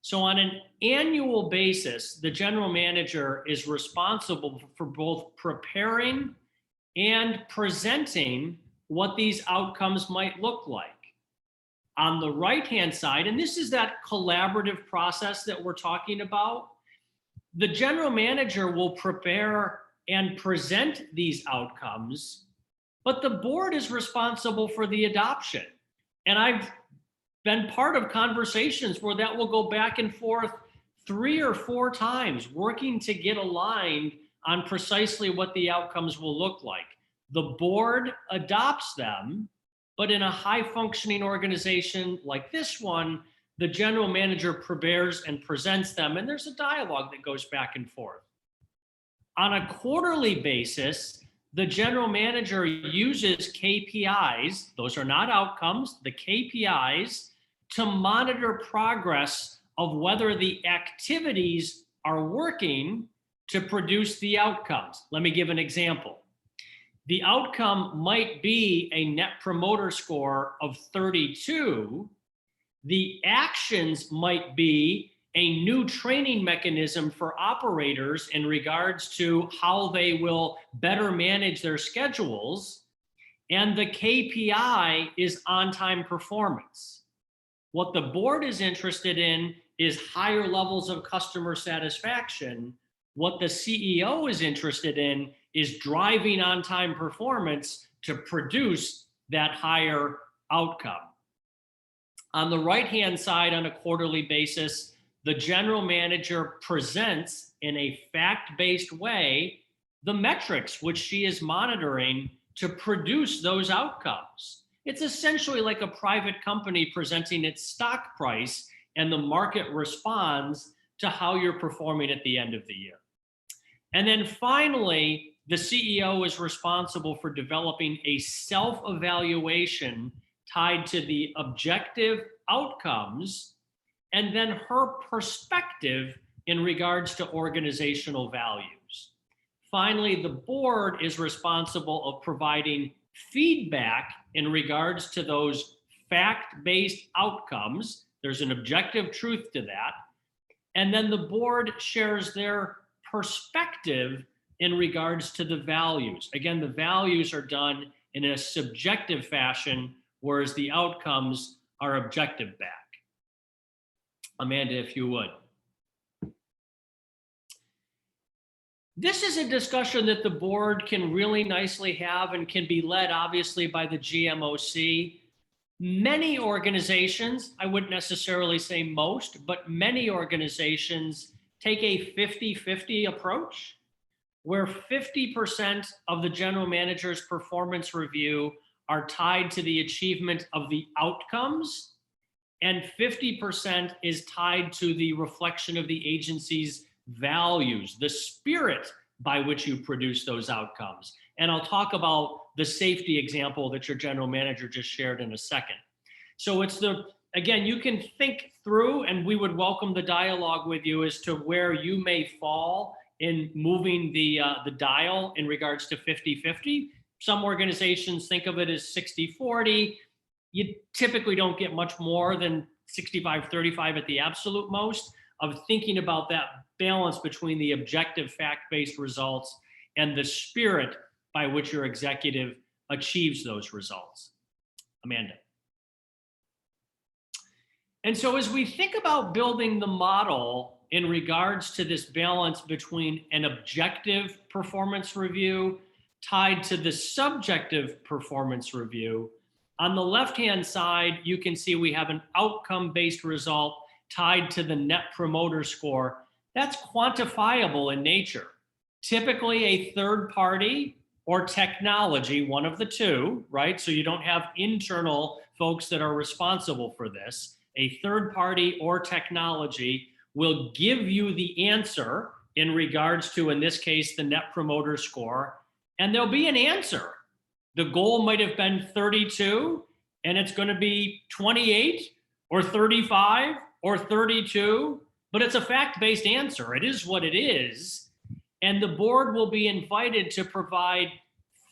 So on an annual basis, the general manager is responsible for both preparing and presenting what these outcomes might look like. On the right-hand side, and this is that collaborative process that we're talking about, the general manager will prepare and present these outcomes, but the board is responsible for the adoption. And I've been part of conversations where that will go back and forth 3 or 4 times, working to get aligned on precisely what the outcomes will look like. The board adopts them, but in a high-functioning organization like this one, the general manager prepares and presents them, and there's a dialogue that goes back and forth. On a quarterly basis, the general manager uses KPIs, those are not outcomes, the KPIs, to monitor progress of whether the activities are working to produce the outcomes. Let me give an example. The outcome might be a net promoter score of 32. The actions might be a new training mechanism for operators in regards to how they will better manage their schedules. And the KPI is on-time performance. What the board is interested in is higher levels of customer satisfaction. What the CEO is interested in is driving on-time performance to produce that higher outcome. On the right-hand side, on a quarterly basis, the general manager presents in a fact-based way the metrics which she is monitoring to produce those outcomes. It's essentially like a private company presenting its stock price, and the market responds to how you're performing at the end of the year. And then finally, the CEO is responsible for developing a self-evaluation tied to the objective outcomes, and then her perspective in regards to organizational values. Finally, the board is responsible of providing feedback in regards to those fact-based outcomes. There's an objective truth to that. And then the board shares their perspective in regards to the values. Again, the values are done in a subjective fashion, whereas the outcomes are objective back. Amanda, if you would. This is a discussion that the board can really nicely have and can be led obviously by the GMOC. Many organizations, I wouldn't necessarily say most, but many organizations take a 50-50 approach, where 50% of the general manager's performance review are tied to the achievement of the outcomes, and 50% is tied to the reflection of the agency's values, the spirit by which you produce those outcomes. And I'll talk about the safety example that your general manager just shared in a second. So it's again, you can think through, and we would welcome the dialogue with you as to where you may fall in moving the dial in regards to 50-50. Some organizations think of it as 60-40. You typically don't get much more than 65-35 at the absolute most, of thinking about that balance between the objective fact-based results and the spirit by which your executive achieves those results. Amanda. And so as we think about building the model in regards to this balance between an objective performance review tied to the subjective performance review, on the left-hand side, you can see we have an outcome-based result tied to the net promoter score. That's quantifiable in nature. Typically a third party or technology, one of the two, right? So you don't have internal folks that are responsible for this. A third party or technology will give you the answer in regards to, in this case, the net promoter score, and there'll be an answer. The goal might have been 32, and it's going to be 28 or 35 or 32, but it's a fact-based answer. It is what it is. And the board will be invited to provide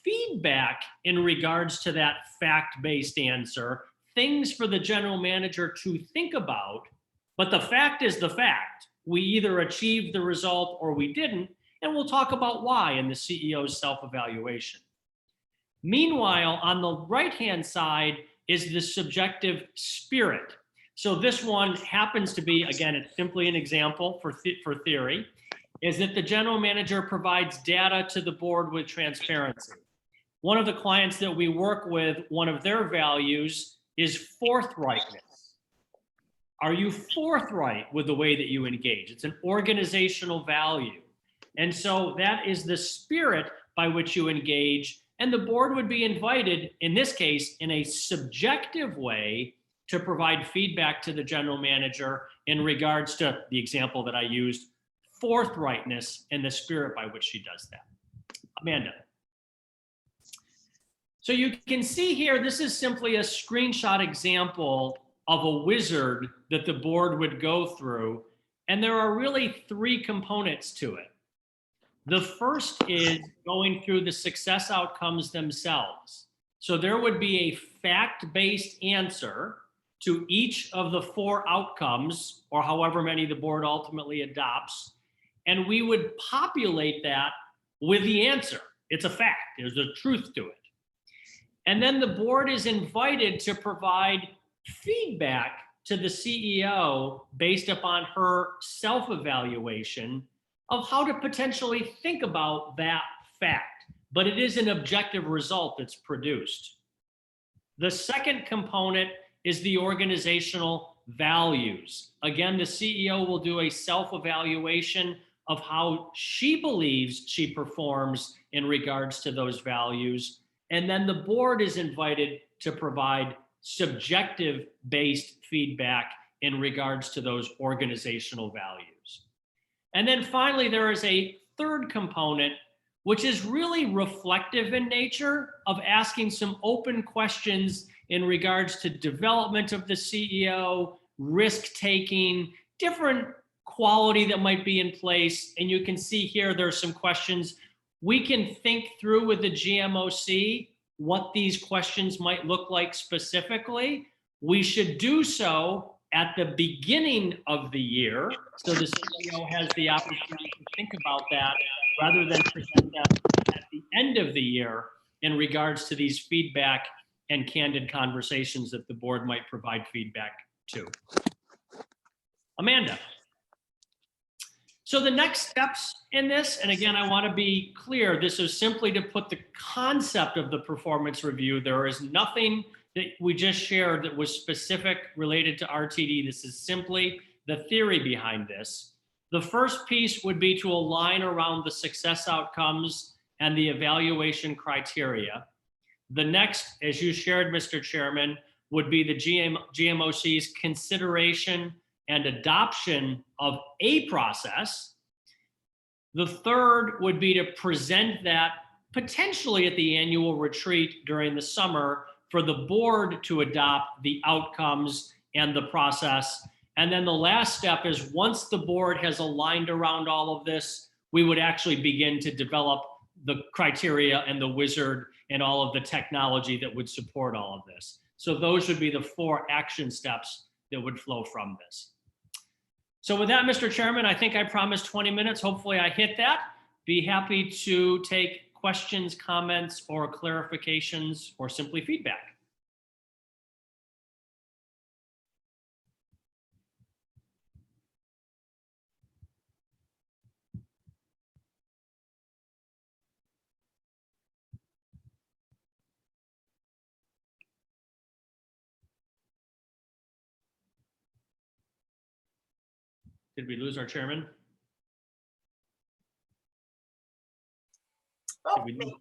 feedback in regards to that fact-based answer, things for the general manager to think about. But the fact is the fact. We either achieved the result or we didn't, and we'll talk about why in the CEO's self-evaluation. Meanwhile, on the right-hand side is the subjective spirit. So this one happens to be, again, it's simply an example for theory, is that the general manager provides data to the board with transparency. One of the clients that we work with, one of their values is forthrightness. Are you forthright with the way that you engage? It's an organizational value. And so that is the spirit by which you engage. And the board would be invited, in this case, in a subjective way, to provide feedback to the general manager in regards to the example that I used, forthrightness and the spirit by which she does that. Amanda. So you can see here, this is simply a screenshot example of a wizard that the board would go through. And there are really three components to it. The first is going through the success outcomes themselves. So there would be a fact-based answer to each of the 4 outcomes, or however many the board ultimately adopts, and we would populate that with the answer. It's a fact, there's a truth to it. And then the board is invited to provide feedback to the CEO based upon her self-evaluation of how to potentially think about that fact. But it is an objective result that's produced. The second component is the organizational values. Again, the CEO will do a self-evaluation of how she believes she performs in regards to those values. And then the board is invited to provide subjective based feedback in regards to those organizational values. And then finally, there is a third component, which is really reflective in nature of asking some open questions in regards to development of the CEO, risk-taking, different quality that might be in place. And you can see here, there are some questions. We can think through with the GMOC what these questions might look like specifically. We should do so at the beginning of the year, so the CEO has the opportunity to think about that rather than present them at the end of the year in regards to these feedback and candid conversations that the board might provide feedback to. Amanda. So the next steps in this, and again, I want to be clear, this is simply to put the concept of the performance review. There is nothing that we just shared that was specific related to RTD. This is simply the theory behind this. The first piece would be to align around the success outcomes and the evaluation criteria. The next, as you shared, Mr. Chairman, would be the GMOC's consideration and adoption of a process. The third would be to present that potentially at the annual retreat during the summer for the board to adopt the outcomes and the process. And then the last step is once the board has aligned around all of this, we would actually begin to develop the criteria and the wizard and all of the technology that would support all of this. So those would be the 4 action steps that would flow from this. So with that, Mr. Chairman, I think I promised 20 minutes. Hopefully I hit that. Be happy to take questions, comments, or clarifications, or simply feedback. Did we lose our chairman? Oh, Did we me.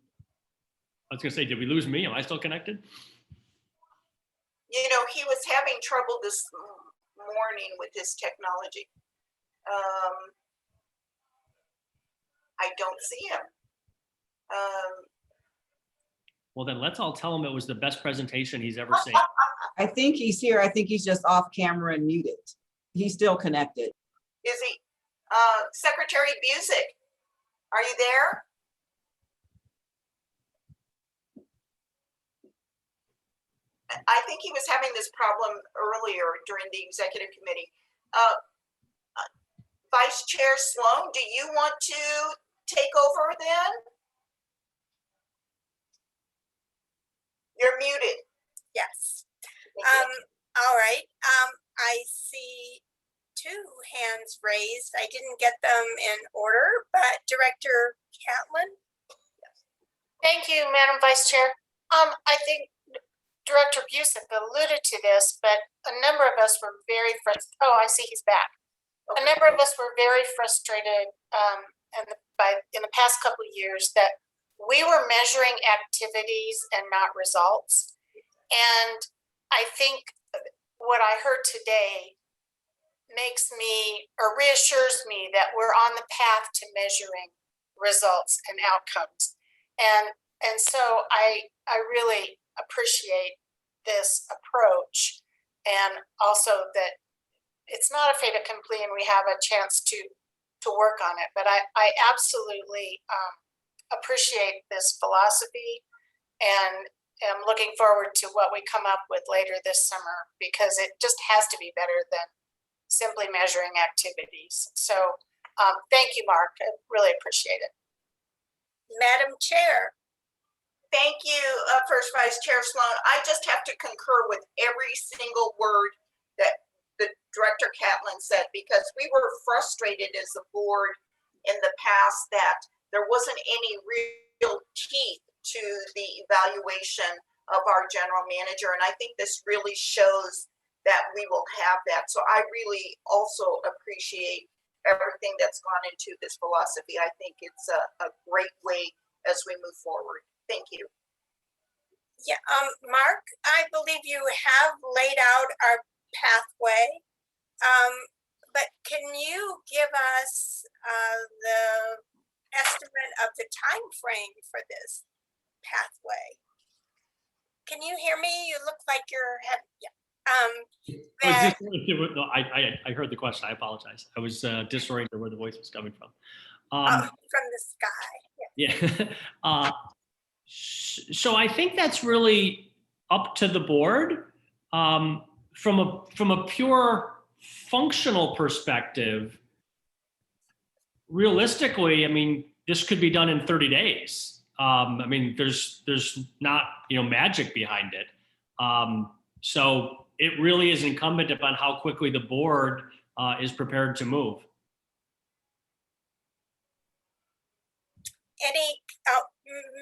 I was gonna say, did we lose me? Am I still connected? You know, he was having trouble this morning with his technology. I don't see him. Well, then let's all tell him it was the best presentation he's ever seen. I think he's here. I think he's just off camera and muted. He's still connected. Is he? Secretary Busick, are you there? I think he was having this problem earlier during the executive committee. Vice Chair Sloan, do you want to take over then? You're muted. Yes. Thank you. All right. I see 2 hands raised. I didn't get them in order, but Director Catlin. Thank you, Madam Vice Chair. I think Director Busick alluded to this, but a number of us were very frustrated. Oh, I see he's back. A number of us were very frustrated in the past couple of years that we were measuring activities and not results. And I think what I heard today makes me or reassures me that we're on the path to measuring results and outcomes. And so I really appreciate this approach, and also that it's not a fait accompli and we have a chance to work on it. But I absolutely appreciate this philosophy and am looking forward to what we come up with later this summer, because it just has to be better than simply measuring activities. So thank you, Mark. I really appreciate it. Madam Chair. Thank you, First Vice Chair Sloan. I just have to concur with every single word that the Director Catlin said, because we were frustrated as a board in the past that there wasn't any real teeth to the evaluation of our general manager. And I think this really shows that we will have that. So I really also appreciate everything that's gone into this philosophy. I think it's a great way as we move forward. Thank you. Yeah, Mark, I believe you have laid out our pathway. But can you give us the estimate of the time frame for this pathway? Can you hear me? You look like you're I heard the question. I apologize. I was disoriented where the voice was coming from. from the sky. Yeah. So I think that's really up to the board. From a pure functional perspective, realistically, I mean, this could be done in 30 days. I mean, there's not, magic behind it. So it really is incumbent upon how quickly the board is prepared to move.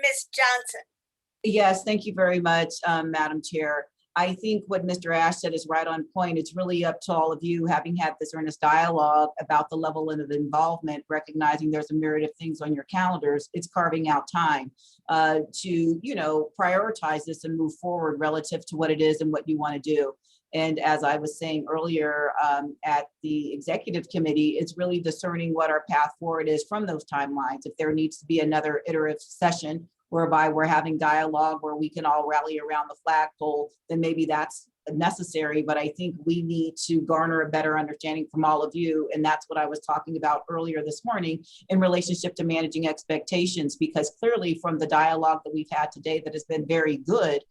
Ms. Johnson. Yes, thank you very much, Madam Chair. I think what Mr. Ash said is right on point. It's really up to all of you, having had this earnest dialogue about the level of involvement, recognizing there's a myriad of things on your calendars. It's carving out time to, prioritize this and move forward relative to what it is and what you want to do. And as I was saying earlier at the executive committee, it's really discerning what our path forward is from those timelines. If there needs to be another iterative session whereby we're having dialogue where we can all rally around the flagpole, then maybe that's necessary. But I think we need to garner a better understanding from all of you. And that's what I was talking about earlier this morning in relationship to managing expectations, because clearly from the dialogue that we've had today that has been very good,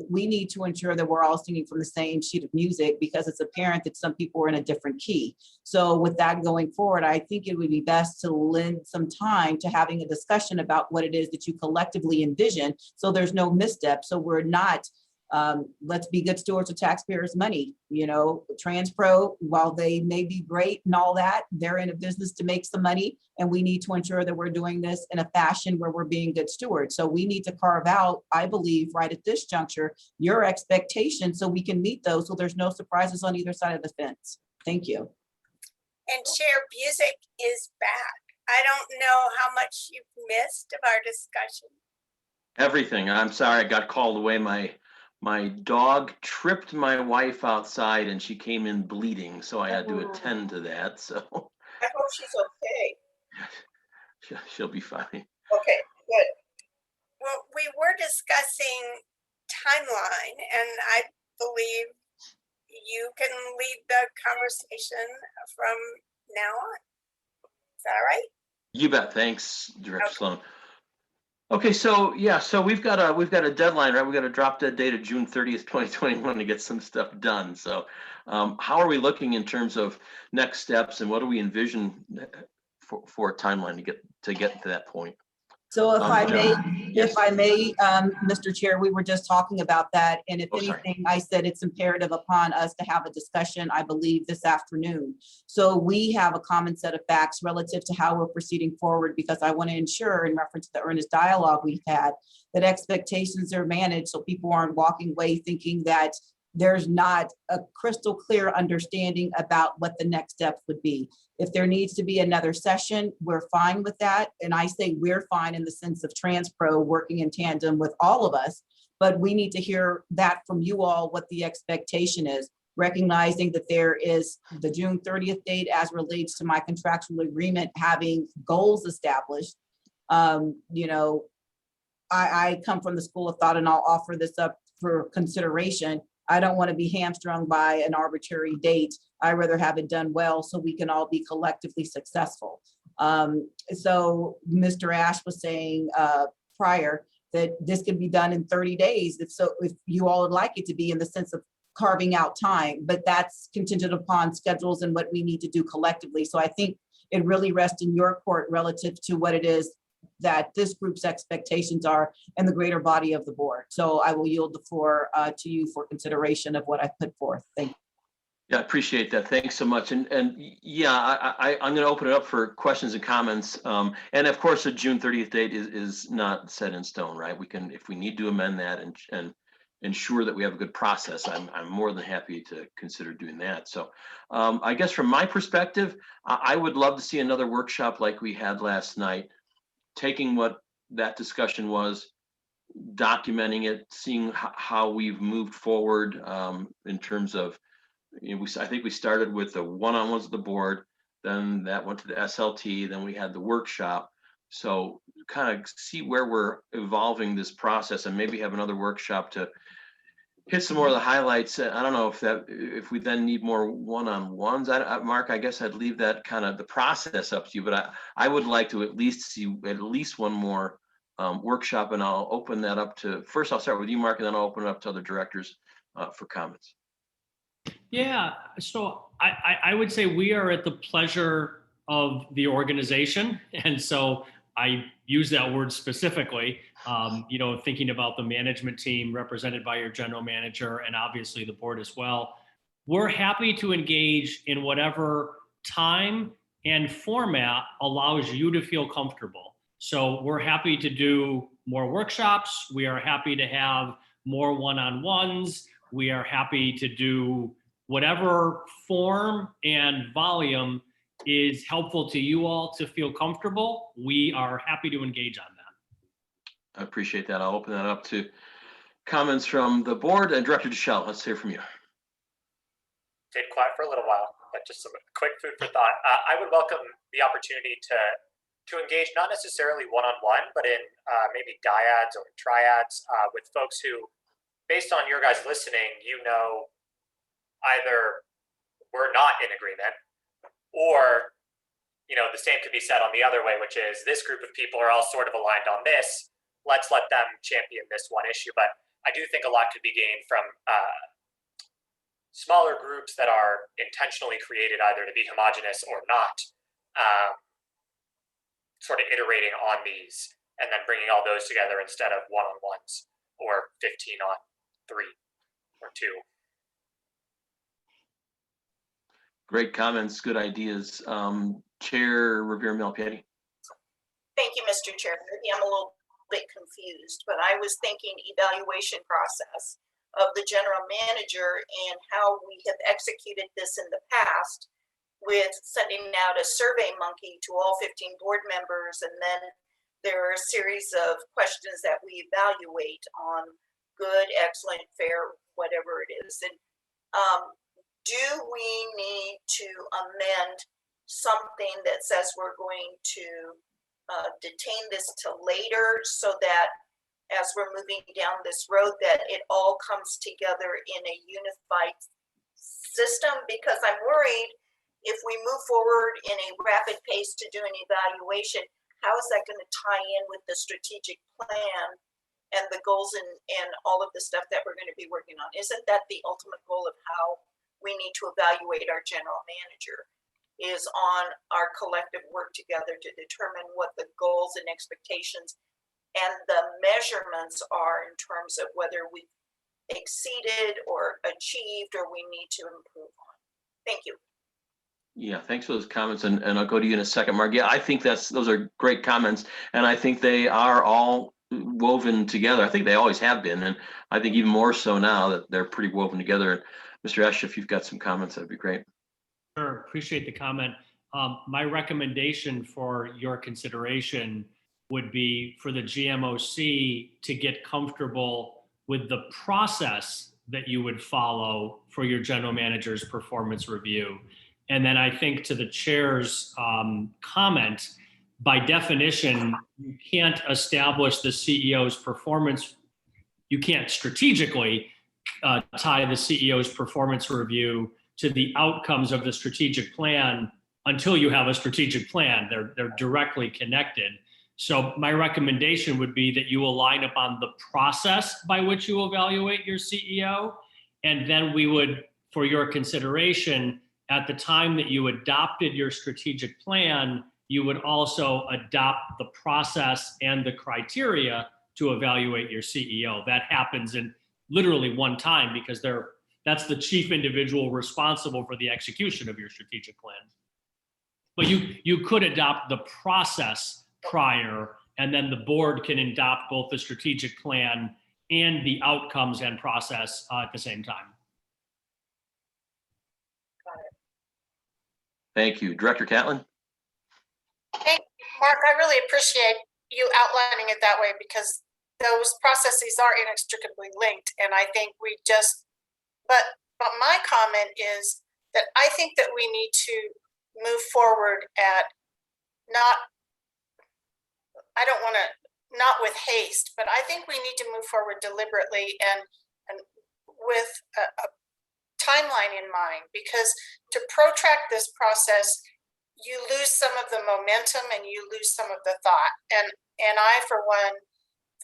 we need to ensure that we're all singing from the same sheet of music, because it's apparent that some people are in a different key. So with that going forward, I think it would be best to lend some time to having a discussion about what it is that you collectively envision, so there's no misstep. So we're not, let's be good stewards of taxpayers' money. TransPro, while they may be great and all that, they're in a business to make some money, and we need to ensure that we're doing this in a fashion where we're being good stewards. So we need to carve out, I believe, right at this juncture, your expectations so we can meet those, so there's no surprises on either side of the fence. Thank you. And Chair Busick is back. I don't know how much you've missed of our discussion. Everything. I'm sorry, I got called away. My dog tripped my wife outside and she came in bleeding, so I had to attend to that. So I hope she's okay. She'll be fine. Okay, good. Well, we were discussing timeline, and I believe you can lead the conversation from now on. Is that all right? You bet. Thanks, Director Sloan. Okay, so yeah, so we've got a deadline, right? We got a drop dead date of June 30th, 2021 to get some stuff done. So how are we looking in terms of next steps, and what do we envision for a timeline to get to that point? So if I may, yes. Mr. Chair, we were just talking about that. And if anything, I said it's imperative upon us to have a discussion, I believe, this afternoon. So we have a common set of facts relative to how we're proceeding forward, because I want to ensure, in reference to the earnest dialogue we've had, that expectations are managed so people aren't walking away thinking that there's not a crystal clear understanding about what the next steps would be. If there needs to be another session, we're fine with that. And I say we're fine in the sense of TransPro working in tandem with all of us, but we need to hear that from you all, what the expectation is, recognizing that there is the June 30th date as relates to my contractual agreement having goals established. I come from the school of thought, and I'll offer this up for consideration. I don't want to be hamstrung by an arbitrary date I'd rather have it done well so we can all be collectively successful. So Mr. Ash was saying prior that this can be done in 30 days. If you all would like it to be, in the sense of carving out time, but that's contingent upon schedules and what we need to do collectively. So I think it really rests in your court relative to what it is that this group's expectations are and the greater body of the board. So I will yield the floor to you for consideration of what I put forth. Thank you. Yeah, I appreciate that. Thanks so much. And yeah, I'm going to open it up for questions and comments. And of course, the June 30th date is not set in stone, right? We can, if we need to amend that and ensure that we have a good process, I'm more than happy to consider doing that. So I guess from my perspective, I would love to see another workshop like we had last night, taking what that discussion was, documenting it, seeing how we've moved forward in terms of, I think we started with the one-on-ones of the board, then that went to the SLT, then we had the workshop. So kind of see where we're evolving this process, and maybe have another workshop to hit some more of the highlights. I don't know if we then need more one-on-ones. Mark, I guess I'd leave that kind of the process up to you, but I would like to at least see at least one more workshop, and I'll open that up to, first I'll start with you, Mark, and then I'll open it up to other directors for comments. Yeah, so I would say we are at the pleasure of the organization. And so I use that word specifically, thinking about the management team represented by your general manager and obviously the board as well. We're happy to engage in whatever time and format allows you to feel comfortable. So we're happy to do more workshops. We are happy to have more one-on-ones. We are happy to do whatever form and volume is helpful to you all to feel comfortable. We are happy to engage on that. I appreciate that. I'll open that up to comments from the board. And Director Deschel, let's hear from you. Stayed quiet for a little while, but just some quick food for thought. I would welcome the opportunity to engage, not necessarily one-on-one, but in maybe dyads or triads with folks who, based on your guys listening, either we're not in agreement, or the same could be said on the other way, which is this group of people are all sort of aligned on this. Let's let them champion this one issue. But I do think a lot could be gained from smaller groups that are intentionally created either to be homogenous or not, sort of iterating on these and then bringing all those together instead of one-on-ones or 15 on 3 or 2. Great comments, good ideas. Chair Revere-Malpiedi. Thank you, Mr. Chair. Maybe I'm a little bit confused, but I was thinking evaluation process of the general manager and how we have executed this in the past with sending out a survey monkey to all 15 board members, and then there are a series of questions that we evaluate on good, excellent, fair, whatever it is. And do we need to amend something that says we're going to detain this till later, so that as we're moving down this road that it all comes together in a unified system? Because I'm worried if we move forward in a rapid pace to do an evaluation, how is that going to tie in with the strategic plan and the goals and all of the stuff that we're going to be working on? Isn't that the ultimate goal of how we need to evaluate our general manager, is on our collective work together to determine what the goals and expectations and the measurements are in terms of whether we've exceeded or achieved or we need to improve on. Thank you. Yeah, thanks for those comments, and I'll go to you in a second, Mark. Yeah, I think those are great comments, and I think they are all woven together. I think they always have been, and I think even more so now that they're pretty woven together. Mr. Esch, if you've got some comments, that'd be great. Sure, appreciate the comment. My recommendation for your consideration would be for the GMOC to get comfortable with the process that you would follow for your general manager's performance review. And then I think to the chair's comment, by definition, you can't establish the CEO's performance. You can't strategically tie the CEO's performance review to the outcomes of the strategic plan until you have a strategic plan. They're directly connected. So my recommendation would be that you align upon the process by which you evaluate your CEO. And then we would, for your consideration, at the time that you adopted your strategic plan, you would also adopt the process and the criteria to evaluate your CEO. That happens in literally one time because that's the chief individual responsible for the execution of your strategic plan. But you could adopt the process prior, and then the board can adopt both the strategic plan and the outcomes and process at the same time. Thank you. Director Catlin? Thank you, Mark. I really appreciate you outlining it that way because those processes are inextricably linked. And I think but my comment is that I think that we need to move forward not with haste, but I think we need to move forward deliberately and with a timeline in mind, because to protract this process, you lose some of the momentum and you lose some of the thought. And I, for one,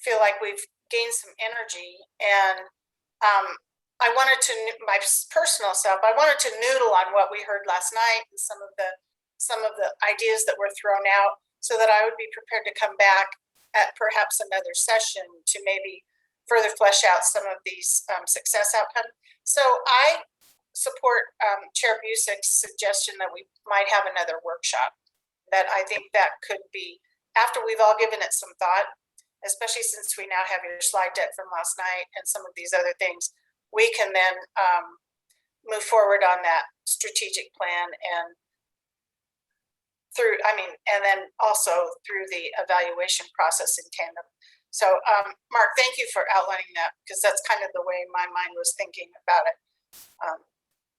feel like we've gained some energy. And I wanted to, my personal self, I wanted to noodle on what we heard last night and some of the ideas that were thrown out, so that I would be prepared to come back at perhaps another session to maybe further flesh out some of these success outcomes. So I support Chair Busick's suggestion that we might have another workshop. That I think that could be, after we've all given it some thought, especially since we now have your slide deck from last night and some of these other things, we can then move forward on that strategic plan and then also through the evaluation process in tandem. So Mark, thank you for outlining that, because that's kind of the way my mind was thinking about it.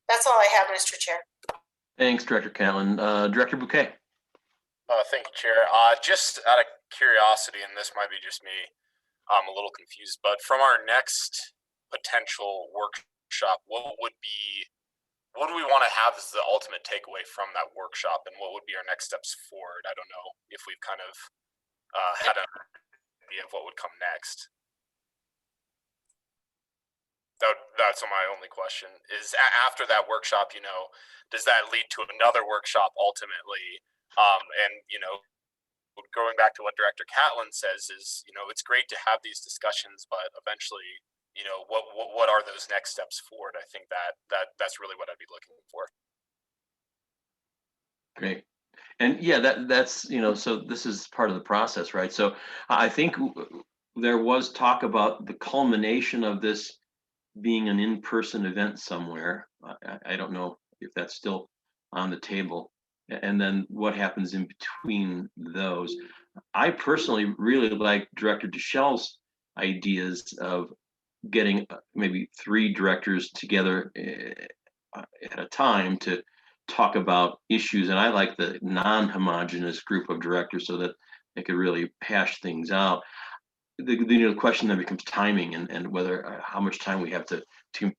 That's all I have, Mr. Chair. Thanks, Director Catlin. Director Bouquet? Thank you, Chair. Just out of curiosity, and this might be just me, I'm a little confused, but from our next potential workshop, what do we want to have as the ultimate takeaway from that workshop, and what would be our next steps forward? I don't know if we've kind of had an idea of what would come next. That's my only question. Is after that workshop, does that lead to another workshop ultimately? And going back to what Director Catlin says is, it's great to have these discussions, but eventually, what are those next steps forward? I think that's really what I'd be looking for. Great. And yeah, that's, so this is part of the process, right? So I think there was talk about the culmination of this being an in-person event somewhere. I don't know if that's still on the table. And then what happens in between those. I personally really like Director Deschelle's ideas of getting maybe 3 directors together at a time to talk about issues. And I like the non-homogeneous group of directors so that they could really hash things out. The question then becomes timing and whether how much time we have to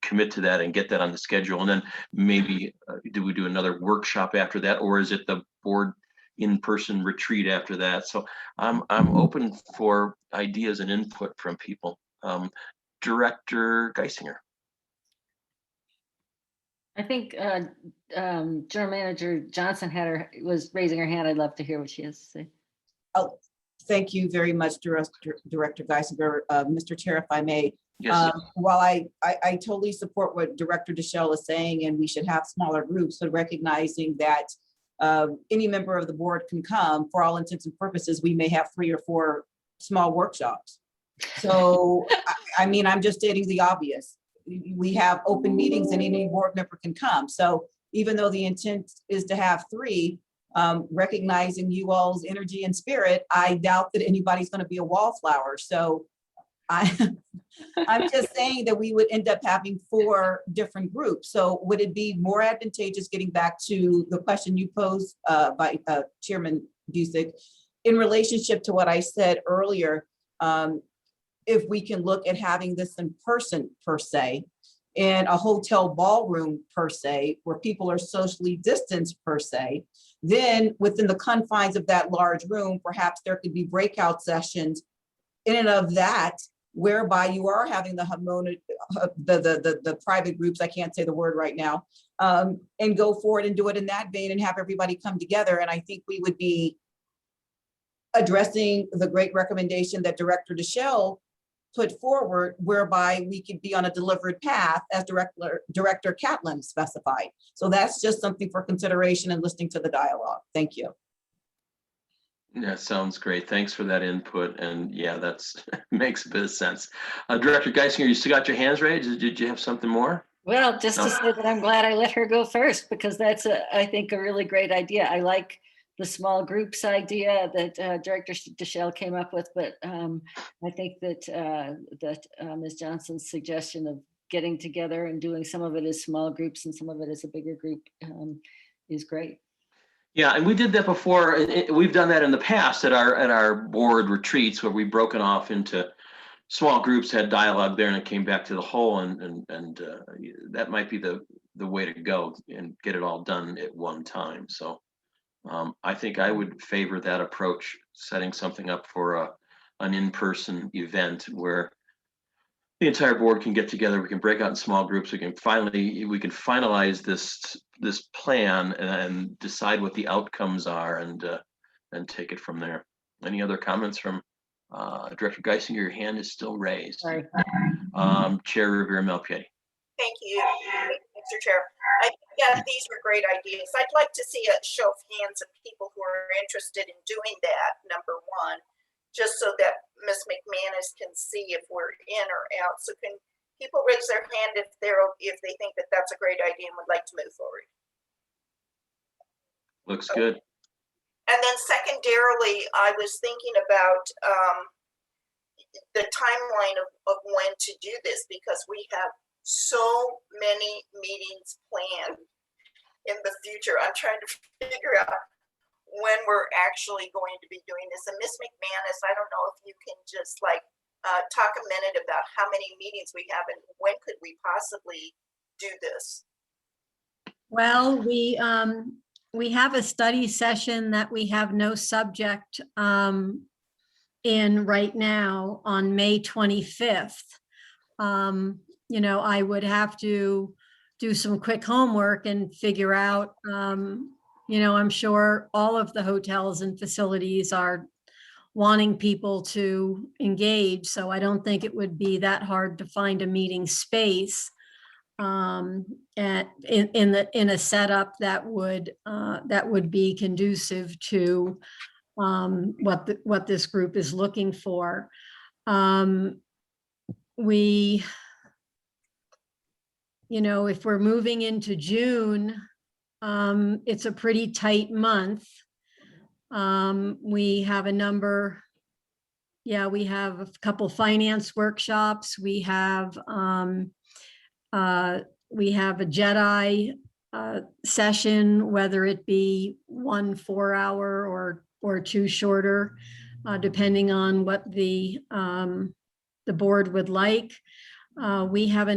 commit to that and get that on the schedule. And then maybe do we do another workshop after that, or is it the board in-person retreat after that? So I'm open for ideas and input from people. Director Geisinger. I think General Manager Johnson was raising her hand. I'd love to hear what she has to say. Oh, thank you very much, Director Geisinger. Mr. Chair, if I may. Yes. While I totally support what Director Deschelle is saying, and we should have smaller groups, but recognizing that any member of the board can come, for all intents and purposes, we may have 3 or 4 small workshops. So, I'm just stating the obvious. We have open meetings and any board member can come. So even though the intent is to have 3, recognizing you all's energy and spirit, I doubt that anybody's going to be a wallflower. So I'm just saying that we would end up having 4 different groups. So would it be more advantageous, getting back to the question you posed by Chairman Busick, in relationship to what I said earlier, if we can look at having this in person per se, in a hotel ballroom per se, where people are socially distanced per se, then within the confines of that large room, perhaps there could be breakout sessions in and of that, whereby you are having the private groups, I can't say the word right now, and go forward and do it in that vein and have everybody come together. And I think we would be addressing the great recommendation that Director Deschelle put forward, whereby we could be on a delivered path as Director Catlin specified. So that's just something for consideration and listening to the dialogue. Thank you. That sounds great. Thanks for that input. And yeah, that's makes a bit of sense. Director Geisinger, you still got your hands raised? Did you have something more? Well, just No. to say that I'm glad I let her go first, because that's, I think, a really great idea. I like the small groups idea that Director Deschelle came up with, but I think that Ms. Johnson's suggestion of getting together and doing some of it as small groups and some of it as a bigger group is great. Yeah, and we did that before. We've done that in the past at our board retreats, where we've broken off into small groups, had dialogue there, and it came back to the whole. And that might be the way to go and get it all done at one time. So I think I would favor that approach, setting something up for an in-person event where the entire board can get together. We can break out in small groups. We can finalize this plan and decide what the outcomes are, and take it from there. Any other comments from Director Geisinger? Your hand is still raised. Sorry. Chair Rivera-Malpiedi. Thank you, Mr. Chair. Yeah, these are great ideas. I'd like to see a show of hands of people who are interested in doing that, number one, just so that Ms. McManus can see if we're in or out. So can people raise their hand if they think that that's a great idea and would like to move forward? Looks good. And then secondarily, I was thinking about the timeline of when to do this, because we have so many meetings planned in the future. I'm trying to figure out when we're actually going to be doing this. And Ms. McManus, I don't know if you can just talk a minute about how many meetings we have and when could we possibly do this? Well, we have a study session that we have no subject in right now on May 25th. I would have to do some quick homework and figure out, I'm sure all of the hotels and facilities are wanting people to engage. So I don't think it would be that hard to find a meeting space in a setup that would be conducive to what this group is looking for. If we're moving into June, it's a pretty tight month. We have we have a couple finance workshops. We have a JEDI session, whether it be 1 4-hour or 2 shorter, depending on what the board would like. We have a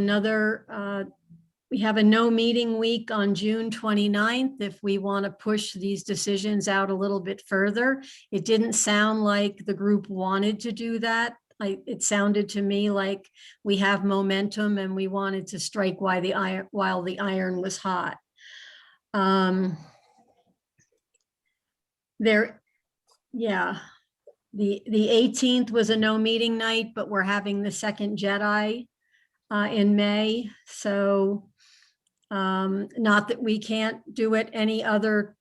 no meeting week on June 29th if we want to push these decisions out a little bit further. It didn't sound like the group wanted to do that. It sounded to me like we have momentum and we wanted to strike while the iron was hot. The 18th was a no meeting night, but we're having the second JEDI in May. So not that we can't do it any other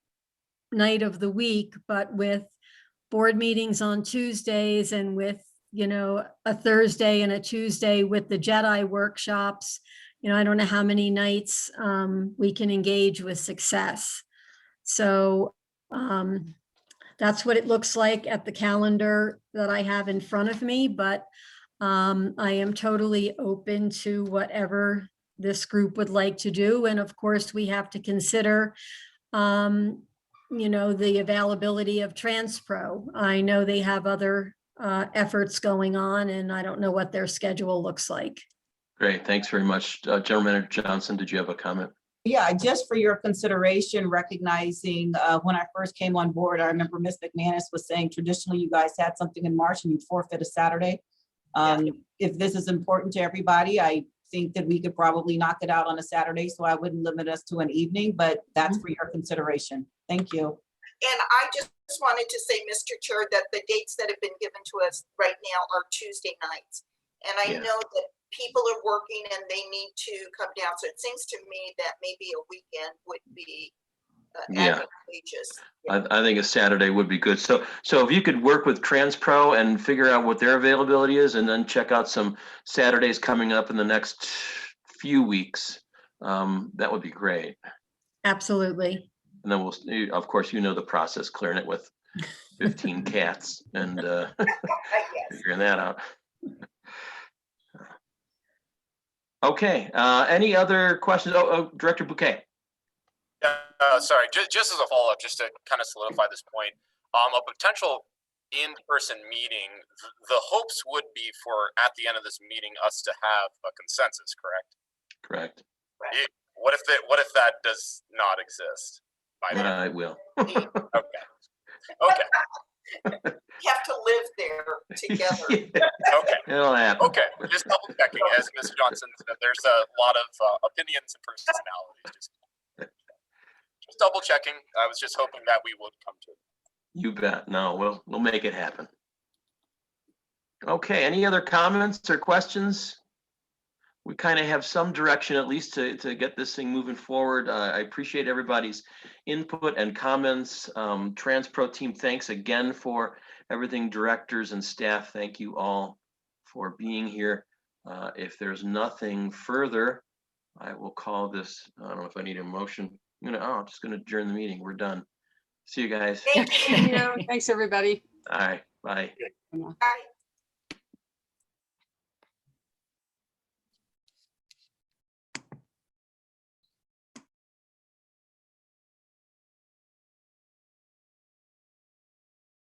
night of the week, but with board meetings on Tuesdays and with, a Thursday and a Tuesday with the JEDI workshops, I don't know how many nights we can engage with success. So that's what it looks like at the calendar that I have in front of me, but I am totally open to whatever this group would like to do. And of course, we have to consider, the availability of TransPro. I know they have other efforts going on, and I don't know what their schedule looks like. Great, thanks very much. General Manager Johnson, did you have a comment? Yeah, just for your consideration, recognizing when I first came on board, I remember Ms. McManus was saying traditionally you guys had something in March and you forfeit a Saturday. If this is important to everybody, I think that we could probably knock it out on a Saturday, so I wouldn't limit us to an evening, but that's for your consideration. Thank you. And I just wanted to say, Mr. Chair, that the dates that have been given to us right now are Tuesday nights. And I Yeah. know that people are working and they need to come down. So it seems to me that maybe a weekend would be Yeah. advantageous. I think a Saturday would be good. So if you could work with TransPro and figure out what their availability is, and then check out some Saturdays coming up in the next few weeks, that would be great. Absolutely. And then we'll, of course, you know the process, clearing it with 15 cats and Yes. figuring that out. Okay, any other questions? Oh, Director Bouquet. Sorry, just as a follow-up, just to kind of solidify this point, a potential in-person meeting, the hopes would be for, at the end of this meeting, us to have a consensus, correct? Correct. What if that does not exist? By then? I will. Okay. You have to live there together. Okay. It'll happen. Okay, just double checking. As Ms. Johnson said, there's a lot of opinions and personalities. Just double checking. I was just hoping that we would come to it. You bet. No, we'll make it happen. Okay, any other comments or questions? We kind of have some direction at least to get this thing moving forward. I appreciate everybody's input and comments. TransPro team, thanks again for everything. Directors and staff, thank you all for being here. If there's nothing further, I will call this, I don't know if I need a motion. I'm just gonna adjourn the meeting. We're done. See you guys. Thank you. Thanks, everybody. All right, bye. Bye.